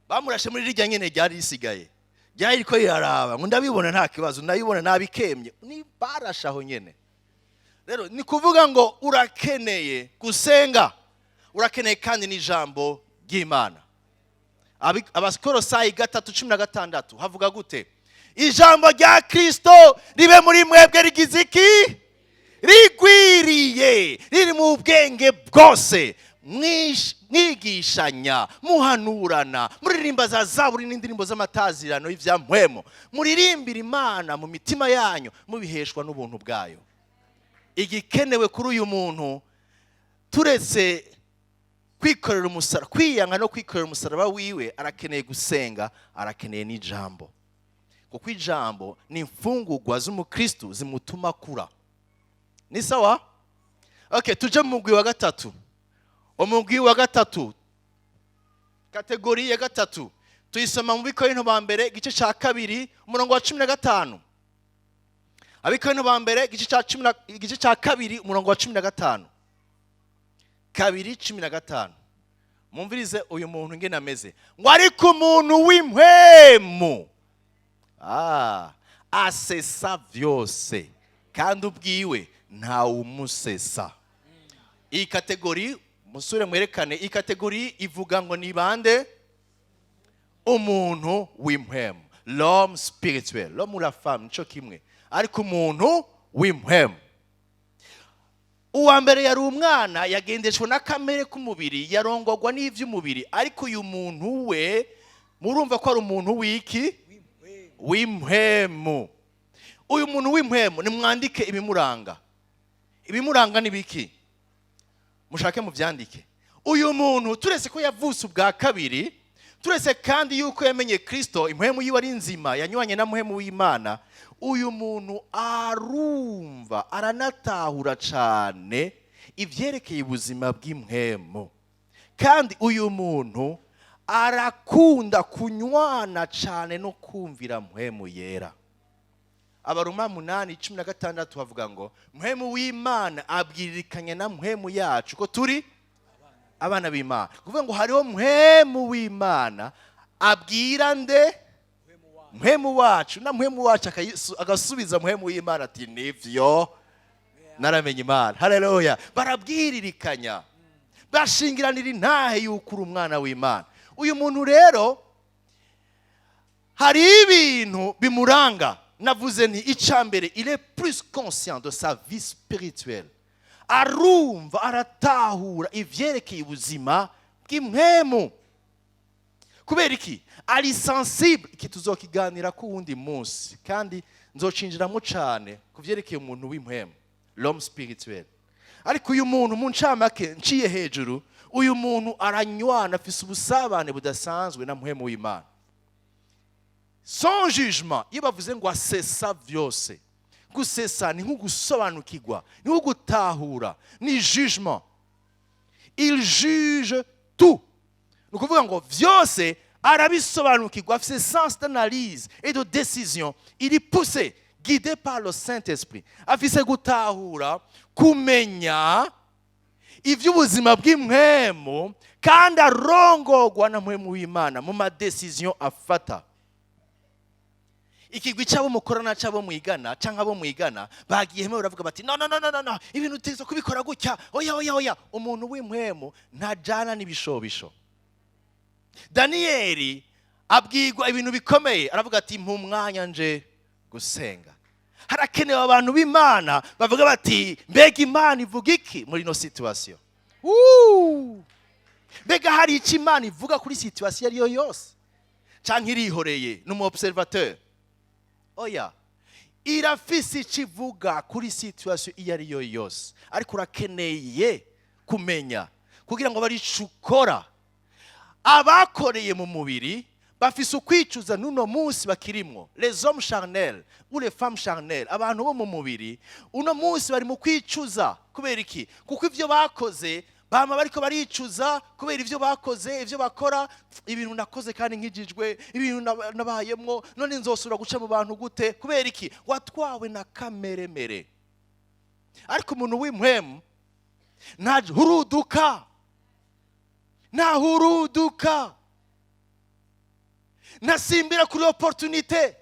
Bamurashe muri rijya nyene ryari risigaye. Ryari ko yaraba ngo ndabibona nta kibazo, ndabibona nabikemye. Ni barashaho nyene. Rero ni kuvuga ngo urakeneye gusenga. Urakeneye kandi n'ijambo ry'Imana. Abakolosayi 3:16 havuga gute? Ijambo rya Kristo ribe muri mwebwe rigize iki? Rigwiriye, riri mu bwenge bwose, mwigishanya, muhanurana, muririmba za zaburi n'indirimbo z'amatazirano y'ivya mpwemu, muririmbira Imana mu mitima yanyu mubiheshwa n'ubuntu bwayo. Igikenewe kuri uyu muntu turetse kwikorera umusaraba, kwiyanga no kwikorera umusaraba wiwe, arakeneye gusenga, arakeneye n'ijambo. Kuko ijambo ni imfungurwa z'umukristo zimutuma kura. Ni sawa? Okay, tuje mu mugwi wa gatatu. Umugwi wa gatatu, kategori ya gatatu, tuyisoma mu Bikorinto ba mbere igice cya 2 umurongo wa 15. Abikorinto ba mbere igice cya kabiri umurongo wa 15. 2:15. Mumvirize uyu muntu ngene ameze. Ngo ariko umuntu w'impwemu asesa vyose kandi ubwiwe nta umusesa. Iyi kategori musure mwerekane, iyi kategori ivuga ngo ni bande? Umuntu w'impwemu, l'homme spirituel, l'homme ou la femme nico kimwe, ariko umuntu w'impwemu. Uwa mbere yari umwana yagendeshwa na kamere k'umubiri, yarongorwa n'ivy'umubiri, ariko uyu muntu we murumva ko ari umuntu w'iki? W'impwemu. Uyu muntu w'impwemu nimwandike ibimuranga. Ibimuranga ni biki? Mushake muvyandike. Uyu muntu turese ko yavutse ubwa kabiri, turese kandi yuko yamenye Kristo, impwemu yiwe ari nzima, yanywanye na muhemu w'Imana, uyu muntu arumva aranatahura cyane ivyerekeye ubuzima bw'impwemu. Kandi uyu muntu arakunda kunywana cyane no kumvira mpwemu yera. Abaroma 8:16 bavuga ngo mpwemu w'Imana abwiririkanya na mpwemu yacu ko turi abana b'Imana. Kuvuga ngo hariho mpwemu w'Imana abwira nde? Mpwemu wacu, na mpwemu wacu agasubiza mpwemu w'Imana ati nivyo naramenye Imana. Haleluya. Barabwiririkanya, bashingiranira intahe y'uko uri umwana w'Imana. Uyu muntu rero hari ibintu bimuranga. Navuze nti icambere, il est plus conscient de sa vie spirituelle. Arumva aratahura ivyerekeye ubuzima bw'impwemu. Kubera iki? Ari sensible. Iki tuzokiganira ku wundi munsi kandi nzocinjiramo cyane kuvyerekeye umuntu w'impwemu, l'homme spirituel. Ariko uyu muntu mu ncamake nciye hejuru, uyu muntu aranywana, afise ubusabane budasanzwe na mpwemu w'Imana. Sans jugement, iyo bavuze ngo asesa vyose, gusesa ni nko gusobanukirwa, ni nko gutahura, ni jugement. Il juge tout. Ni ukuvuga ngo vyose arabisobanukirwa, afise sens d'analyse et de décision. Il est poussé, guidé par le Saint-Esprit. Afise gutahura, kumenya ivy'ubuzima bw'impwemu, kandi arongorwa na mpwemu w'Imana mu ma décision afata. Ikigwi cyabo mukorana cyabo mwigana cyangwa abo mwigana bagiyemo baravuga bati no ibintu utizo kubikora gutya, oya. Umuntu w'impwemu ntajana n'ibishobisho. Danieli abwirwa ibintu bikomeye, aravuga ati mpa umwanya nje gusenga. Harakenewe abantu b'Imana bavuga bati mbega Imana ivuga iki muri no situation? Mbega hari iki Imana ivuga kuri situation ariyo yose? Cyangwa irihoreye n'umu observateur? Oya, irafise ikivuga kuri situation iyo ariyo yose, ariko urakeneye kumenya kugira ngo bari cukora. Abakoreye mu mubiri bafise ukwicuza nuno munsi bakirimwo, les hommes charnels ou les femmes charnelles, abantu bo mu mubiri uno munsi bari mu kwicuza. Kubera iki? Kuko ivyo bakoze bama bariko baricuza kubera ivyo bakoze, ivyo bakora, ibintu nakoze kandi nkijijwe, ibintu nabayemwo, none nzosura guca mu bantu gute? Kubera iki? Watwawe na kameremere. Ariko umuntu w'impwemu ntahuruduka, nasimbira kuri opportunité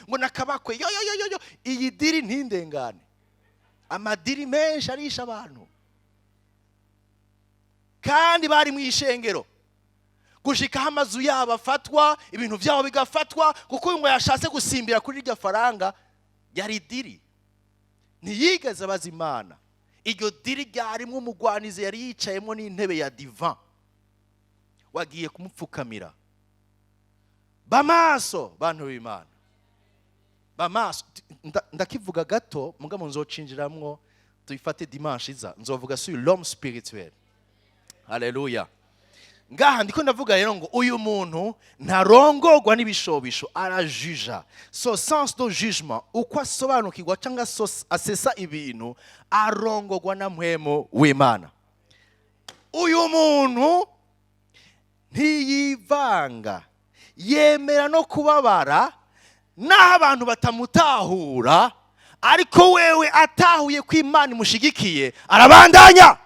ngo nakabakwe yo iyi diri ntindengane. Amadiri menshi arisha abantu, kandi bari mu ishengero gushika amazu yabo afatwa, ibintu byabo bigafatwa, kuko ngo yashatse gusimbira kuri iryo faranga yari diri. Ntiyigeze abaza Imana. Iryo diri ryarimo umugwanize yari yicayemo n'intebe ya divan, wagiye kumupfukamira. Bamaso bantu b'Imana, bamaso. Ndakivuga gato mugabo nzocinjiramwo tuyifate dimanche iza, nzovuga sur l'homme spirituel. Haleluya. Ngaha ndiko ndavuga rero ngo uyu muntu ntarongorwa n'ibishobisho, arajuja. So sens de jugement, uko asobanukirwa cyangwa asesa ibintu, arongorwa na mpwemu w'Imana. Uyu muntu ntiyivanga, yemera no kubabara, naho abantu batamutahura, ariko wewe atahuye ko Imana imushigikiye arabandanya.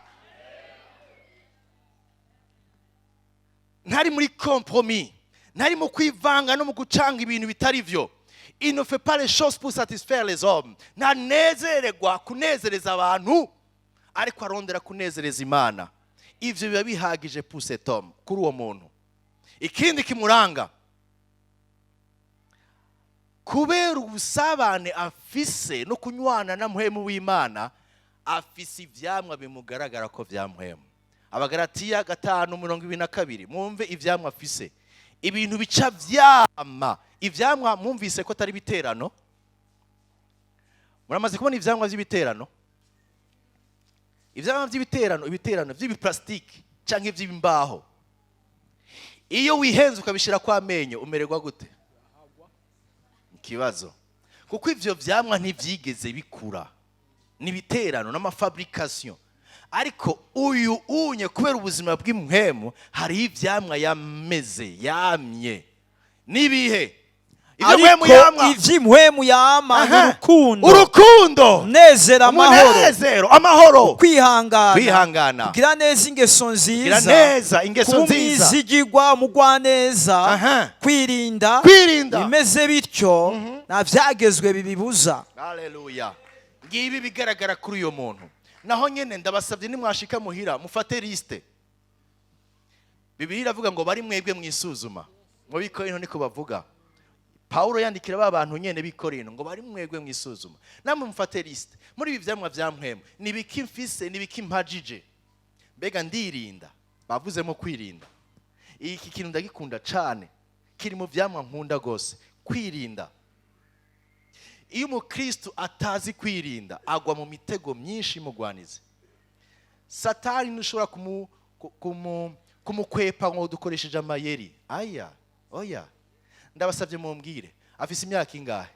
Ntari muri compromis, ntari mu kwivanga no mu gucanga ibintu bitari vyo. Il ne fait pas les choses pour satisfaire les hommes. Ntanezererwa kunezereza abantu, ariko arondera kunezereza Imana. Ivyo biba bihagije pour cet homme, kuri uwo muntu. Ikindi kimuranga, kubera ubusabane afise no kunywana na Mpwemu w'Imana, afise ivyamwa bimugaragara ko vya Mpwemu. Abagalatiya 5:22 mwumve ivyamwa afise. Ibintu bica vyama. Ivyamwa mwumvise ko atari biterano. Muramaze kubona ivyamwa vy'ibiterano? Ivyamwa vy'ibiterano, ibiterano vy'ibiplastiki canke vy'imbaho. Iyo wihenze ukabishira kwa menyo umererwa gute? Ikibazo. Kuko ivyo vyamwa ntivyigeze bikura. Ni biterano n'amafabrication. Ariko uyu unye kubera ubuzima bw'Impwemu hari ivyamwa yameze yamye. Nibihe? Ivyo Mpwemu yamwa. Ivy'Impwemu yama urukundo. Umunezero, amahoro. Umunezero, amahoro. Kwihangana. Kugira neza ingeso nziza. Kugira neza ingeso nziza. Kumwizigirwa, mugwaneza. Kwirinda. Imeze bityo na vyagezwe bibibuza. Haleluya. Ngibi bigaragara kuri uyo muntu. Naho nyene ndabasabye nimwashika muhira mufate liste. Bibiliya iravuga ngo bari mwebwe mwisuzuma. Mu Bikorino niko bavuga. Paulo yandikira abantu nyene Bikorino ngo bari mwebwe mwisuzuma. Namwe mufate liste. Muri ibi vyamwa vya Mpwemu nibiki mfise nibiki mpajije. Mbega ndirinda. Bavuzemo kwirinda. Iki kintu ndagikunda cane. Kiri mu vyamwa nkunda gose. Kwirinda. Iyo umukristo atazi kwirinda agwa mu mitego myinshi mugwanize. Satani ntushobora kumukwepa ngo dukoresheje amayeri. Oya. Ndabasabye mumbwire afise imyaka ingahe?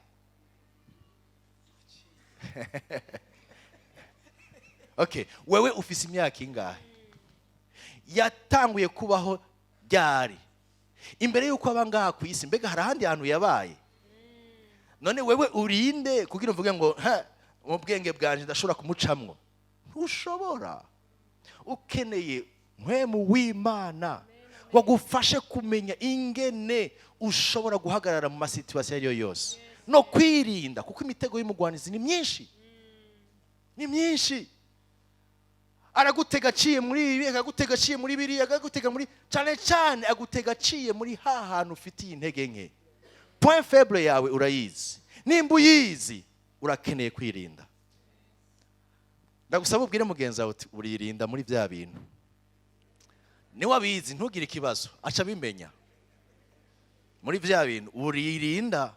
Okay, wewe ufise imyaka ingahe? Yatanguye kubaho ryari? Imbere yuko abangaha ku isi mbega hari ahandi hantu yabaye? None wewe urinde kugira uvuge ngo mu bwenge bwanje ndashobora kumucamwo. Ntushobora. Ukeneye Mpwemu w'Imana wagufashe kumenya ingene ushobora guhagarara mu masituasiyo ariyo yose no kwirinda, kuko imitego y'umugwanizi ni myinshi. Ni myinshi. Aragutega aciye muri ibi, akagutega aciye muri biriya, akagutega muri cyane agutega aciye muri hantu ufitiye intege nke. Point faible yawe urayizi. Nimba uyizi urakeneye kwirinda. Ndagusaba ubwire mugenzi wawe uririnda muri bya bintu. Ni wabizi ntugire ikibazo aca bimenya. Muri bya bintu uririnda.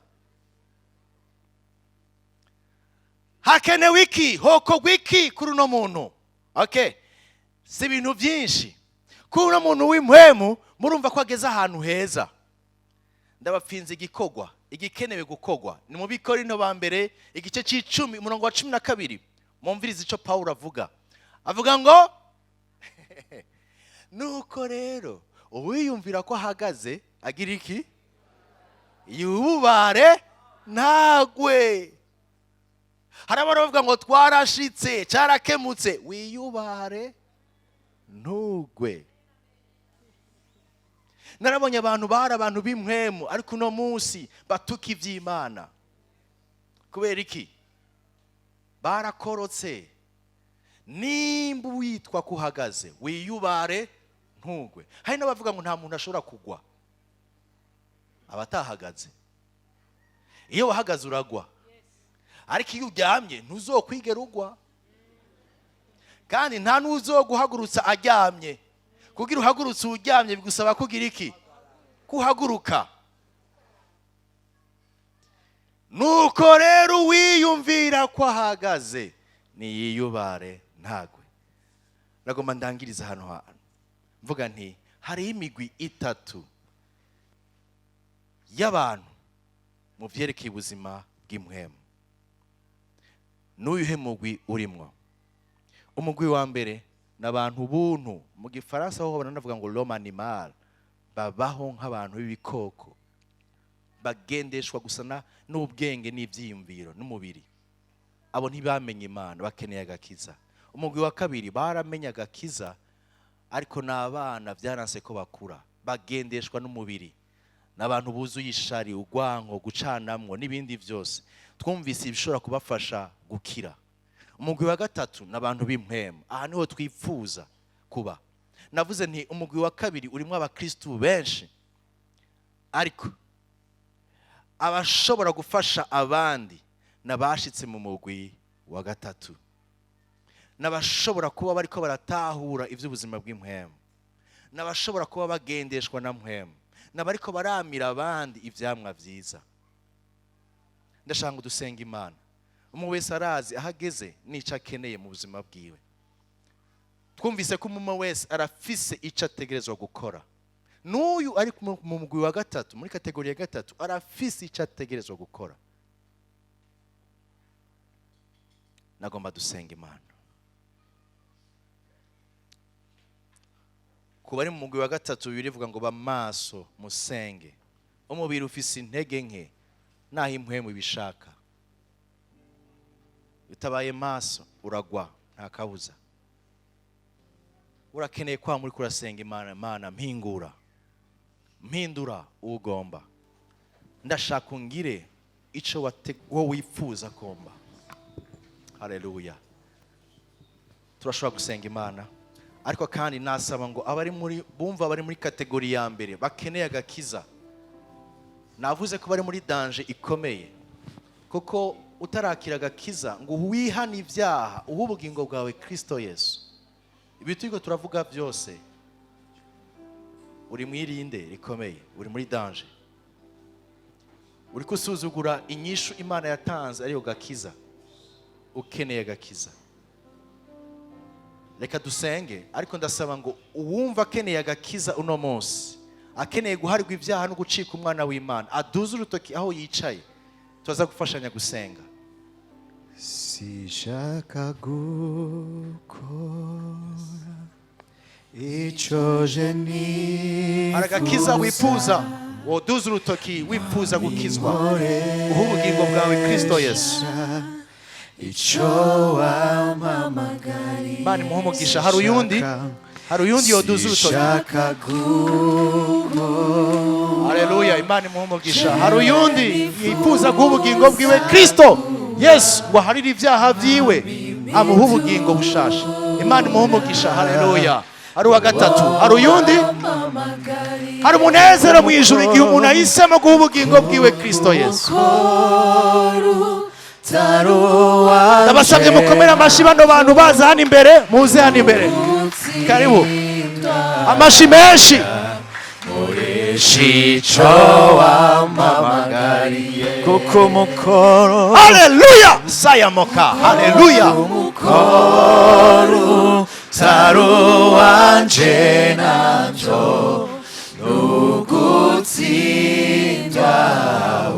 Hakenewe iki? Hokogwa iki kuri uno muntu? Okay. Si ibintu byinshi. Kuri uno muntu w'Impwemu murumva ko ageze ahantu heza. Ndabapfinze igikogwa, igikenewe gukogwa. Ni mu Bikorino ba mbere igice c'10 umurongo wa 12. Mumvirize ico Paulo avuga. Avuga ngo nuko rero uwiyumvira ko ahagaze agira iki? Yubare ntagwe. Harabara bavuga ngo twarashitse cyarakemutse. Wiyubare ntugwe. Narabonye abantu bari abantu b'Impwemu ariko uno munsi batuka ivy'Imana. Kubera iki? Barakorotse. Nimba witwa kuhagaze wiyubare ntugwe. Hari n'abavuga ngo nta muntu ashobora kugwa abatahagaze. Iyo wahagaze uragwa. Ariko iyo uryamye ntuzokwigera ugwa. Kandi nta nuzoguhagurutsa aryamye. Kugira uhagurutse uryamye bigusaba kugira iki? Kuhaguruka. Nuko rero wiyumvira ko ahagaze niyiyubare ntagwe. Nagomba ndangiriza hano hantu mvuga nti hari imigwi itatu y'abantu mu vyerekeye ubuzima bw'Impwemu. N'uyuhe mugwi urimwo? Umugwi wa mbere n'abantu buntu, mu Gifaransa ho banavuga ngo l'homme animal, babaho nk'abantu b'ibikoko, bagendeshwa gusana n'ubwenge n'ivyiyumviro n'umubiri. abo ntibamenye Imana, bakeneye agakiza. Umugwi wa kabiri baramenye agakiza, ariko n'abana byaranse ko bakura, bagendeshwa n'umubiri, n'abantu buzuye ishari, ugwanko, gucanamwo n'ibindi byose. Twumvise ibishobora kubafasha gukira. Umugwi wa gatatu n'abantu b'impwemu, aha niho twipfuza kuba. Navuze nti umugwi wa kabiri urimo abakristu benshi, ariko abashobora gufasha abandi n'abashitse mu mugwi wa gatatu, n'abashobora kuba bariko baratahura ivy'ubuzima bw'impwemu, n'abashobora kuba bagendeshwa na mpwemu, n'abariko baramira abandi ivyamwa vyiza. Ndashaka dusenga Imana. Umuntu wese arazi ahageze n'ico akeneye mu buzima bwiwe. Twumvise ko umuntu wese arafise ico ategerezwa gukora. N'uyu ari mu mugwi wa gatatu, muri kategori ya gatatu, arafise ico ategerezwa gukora. Nagomba dusenga Imana. Kubari mu mugwi wa gatatu birivuga ngo bamaso musenge. Umubiri ufise intege nke naho impwemu ibishaka. Utabaye maso uragwa nta kabuza. Urakeneye kwa muri kurasenga Imana, mpindura ugomba. Ndashaka ungire ico wo wifuza komba. Haleluya. Turashobora gusenga Imana, ariko kandi nasaba ngo abari muri kategori ya mbere bakeneye agakiza. Navuze ko bari muri danger ikomeye, kuko utarakira agakiza ngo wihane ibyaha ubu ubugingo bwawe Kristo Yesu. Ibi turiko turavuga byose uri mwirinde rikomeye, uri muri danger. Uri kusuzugura inyishu Imana yatanze ariyo gakiza. Ukeneye agakiza. Reka dusenge, ariko ndasaba ngo uwumva akeneye agakiza uno munsi, akeneye guharirwa ibyaha no gucika umwana w'Imana, aduze urutoki aho yicaye, tuza gufashanya gusenga. Sishaka gukora ico je nifuza. Aragakiza wifuza, woduze urutoki wifuza gukizwa, uha ubugingo bwawe Kristo Yesu. Ico wampamagariye. Imana imuhe umugisha. Hari uyundi yoduze urutoki. Haleluya. Imana imuhe umugisha. Hari uyundi yifuza guha ubugingo bwiwe Kristo Yesu, ngo aharire ibyaha vyiwe, amuhe ubugingo bushasha. Imana imuhe umugisha. Haleluya. Hari uwa gatatu. Hari uyundi. Hari umunezero mu ijuru igihe umuntu ahisemo guha ubugingo bwiwe Kristo Yesu. Ndabasabye mukomere amashi bano bantu baza hano imbere, muze hano imbere. Karibu. Amashi menshi. Ico wampamagariye kuko mukoro. Haleluya. Sayamoka. Haleluya. Mukoro taruwanje nanjo nugutsinda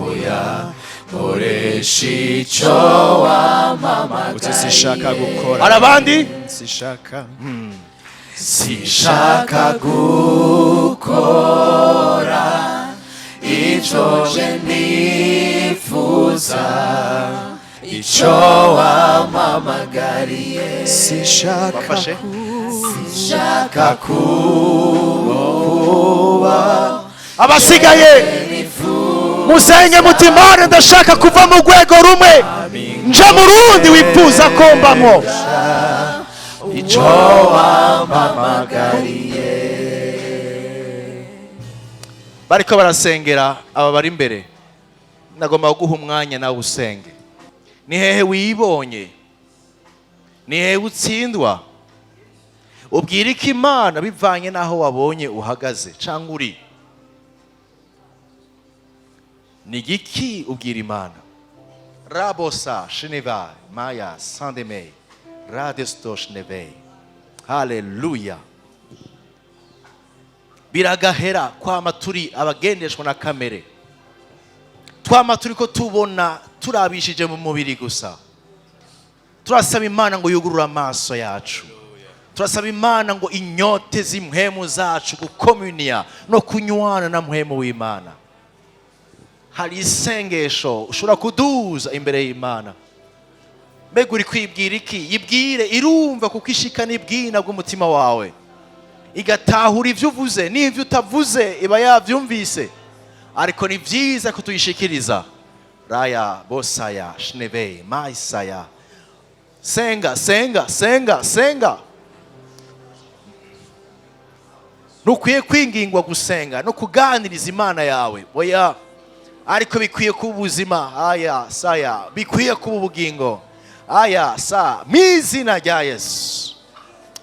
oya. Ico wampamagariye. Sishaka gukora. Hari abandi? Sishaka gukora ico je nifuza. Ico wampamagariye. Sishaka kuba. Abasigaye musenge mutimane, ndashaka kuva mu rwego rumwe nja mu rundi wifuza kombamwo. Ico wampamagariye. Bariko barasengera aba bari imbere, nagomba guha umwanya nawe usenge. Ni hehe wibonye? Ni hehe utsindwa? Ubwira iki Imana bivanye naho wabonye uhagaze cyangwa uri? Ni giki ubwira Imana? Rabosa shineva maya sandeme radesto shineve. Haleluya. Biragahera kwama turi abagendeshwa na kamere, twama turi ko tubona turabishije mu mubiri gusa. Turasaba Imana ngo yugurure amaso yacu. Turasaba Imana ngo inyote z'impwemu zacu gukomunia no kunywana na mpwemu w'Imana. Hari isengesho ushobora kuduza imbere y'Imana. mbega uri kwibwira iki? Yibwire, irumva kuko ishikana ibwina bw'umutima wawe, igatahura ivyo uvuze n'ivyo utavuze iba yavyumvise. Ariko ni vyiza ko tuyishikiriza. Raya bosaya shnebe maisaya. Senga, senga, senga, senga. Nukwiye kwingingwa gusenga no kuganiriza Imana yawe. Oya, ariko bikwiye kuba ubuzima. Aya saya, bikwiye kuba ubugingo. Aya sa, mwizina rya Yesu.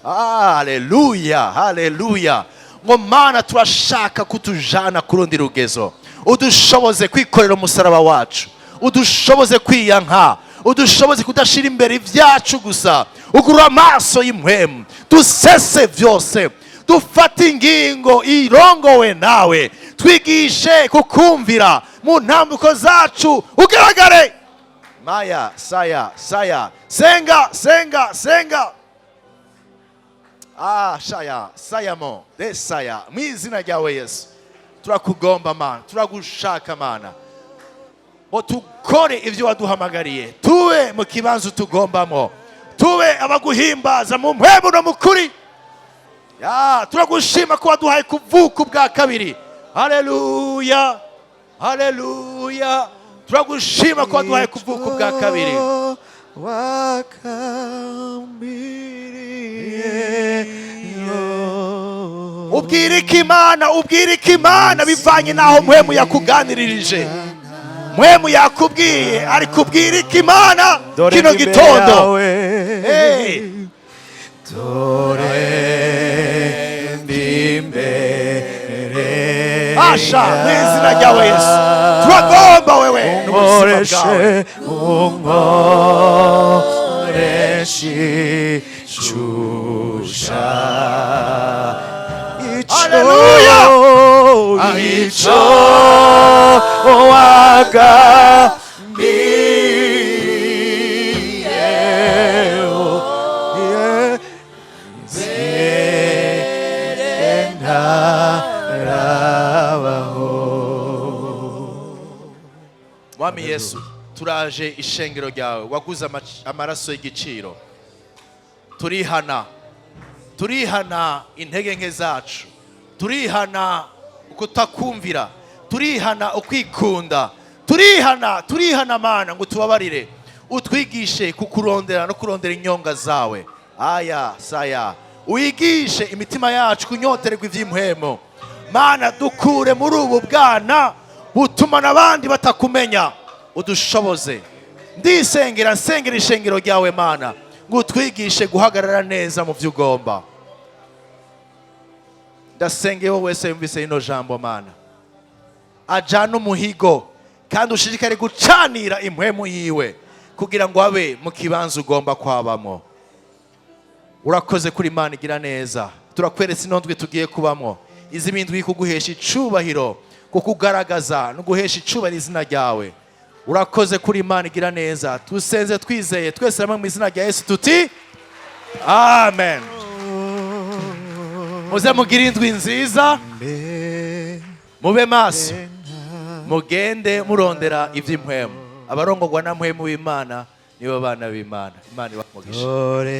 Haleluya, haleluya. Ngo Mana turashaka kutujana kurundi rugezo. Udushoboze kwikorera umusaraba wacu, udushoboze kwiyanka, udushoboze kudashira imbere ivyacu gusa. Ugurura amaso y'impwemu, dusese vyose, dufate ingingo irongowe nawe, twigishe kukumvira mu ntambuko zacu, ugaragare. Maya saya saya, senga senga senga. Shaya sayamo desaya, mwizina ryawe Yesu turakugomba Mana, turagushaka Mana, ngo tukore ivyo waduhamagariye, tuwe mu kibanzo tugombamo, tuwe abaguhimbaza mu mpwemu no mukuri. Turagushima ko waduhaye kuvuka bwa kabiri. Haleluya, haleluya. Turagushima ko waduhaye kuvuka bwa kabiri. Ubwirike Imana bivanye naho mpwemu yakuganiririje, mpwemu yakubwiye, ariko ubwirike Imana kino gitondo. Dore mbimbere Asha mwizina ryawe Yesu turagomba wewe unkoreshe unkoreshe shusha. Haleluya. Ico wagambiriye Mwami Yesu, turaje ishengero ryawe waguze amaraso y'igiciro. Turihana intege nke zacu, turihana ukutakumvira, turihana ukwikunda, turihana Mana ngo tubabarire, utwigishe kukurondera no kurondera inyonga zawe. Aya saya, uyigishe imitima yacu kunyoterwa ivy'impwemu. Mana dukure muri ubu bwana butuma n'abandi batakumenya, udushoboze. Nsengera ishengero ryawe Mana ngo utwigishe guhagarara neza mu vy'ugomba. Ndasengeye wowe wese yumvise ino jambo Mana, ajana umuhigo kandi ushishikare gucanira impwemu yiwe kugira ngo abe mu kibanza ugomba kwabamo. Urakoze kuri Mana igira neza, turakweretse inondwe tugiye kubamo, izi bindwi kuguhesha icubahiro, kukugaragaza no guhesha icubahiro izina ryawe. Urakoze kuri Imana igira neza, tusenze twizeye twese hamwe mu izina rya Yesu tuti amen. Muze mugire indwi nziza, mube maso, mugende murondera ivy'impwemu. Abarongorwa na mpwemu w'Imana nibo bana b'Imana. Imana ibahe umugisha.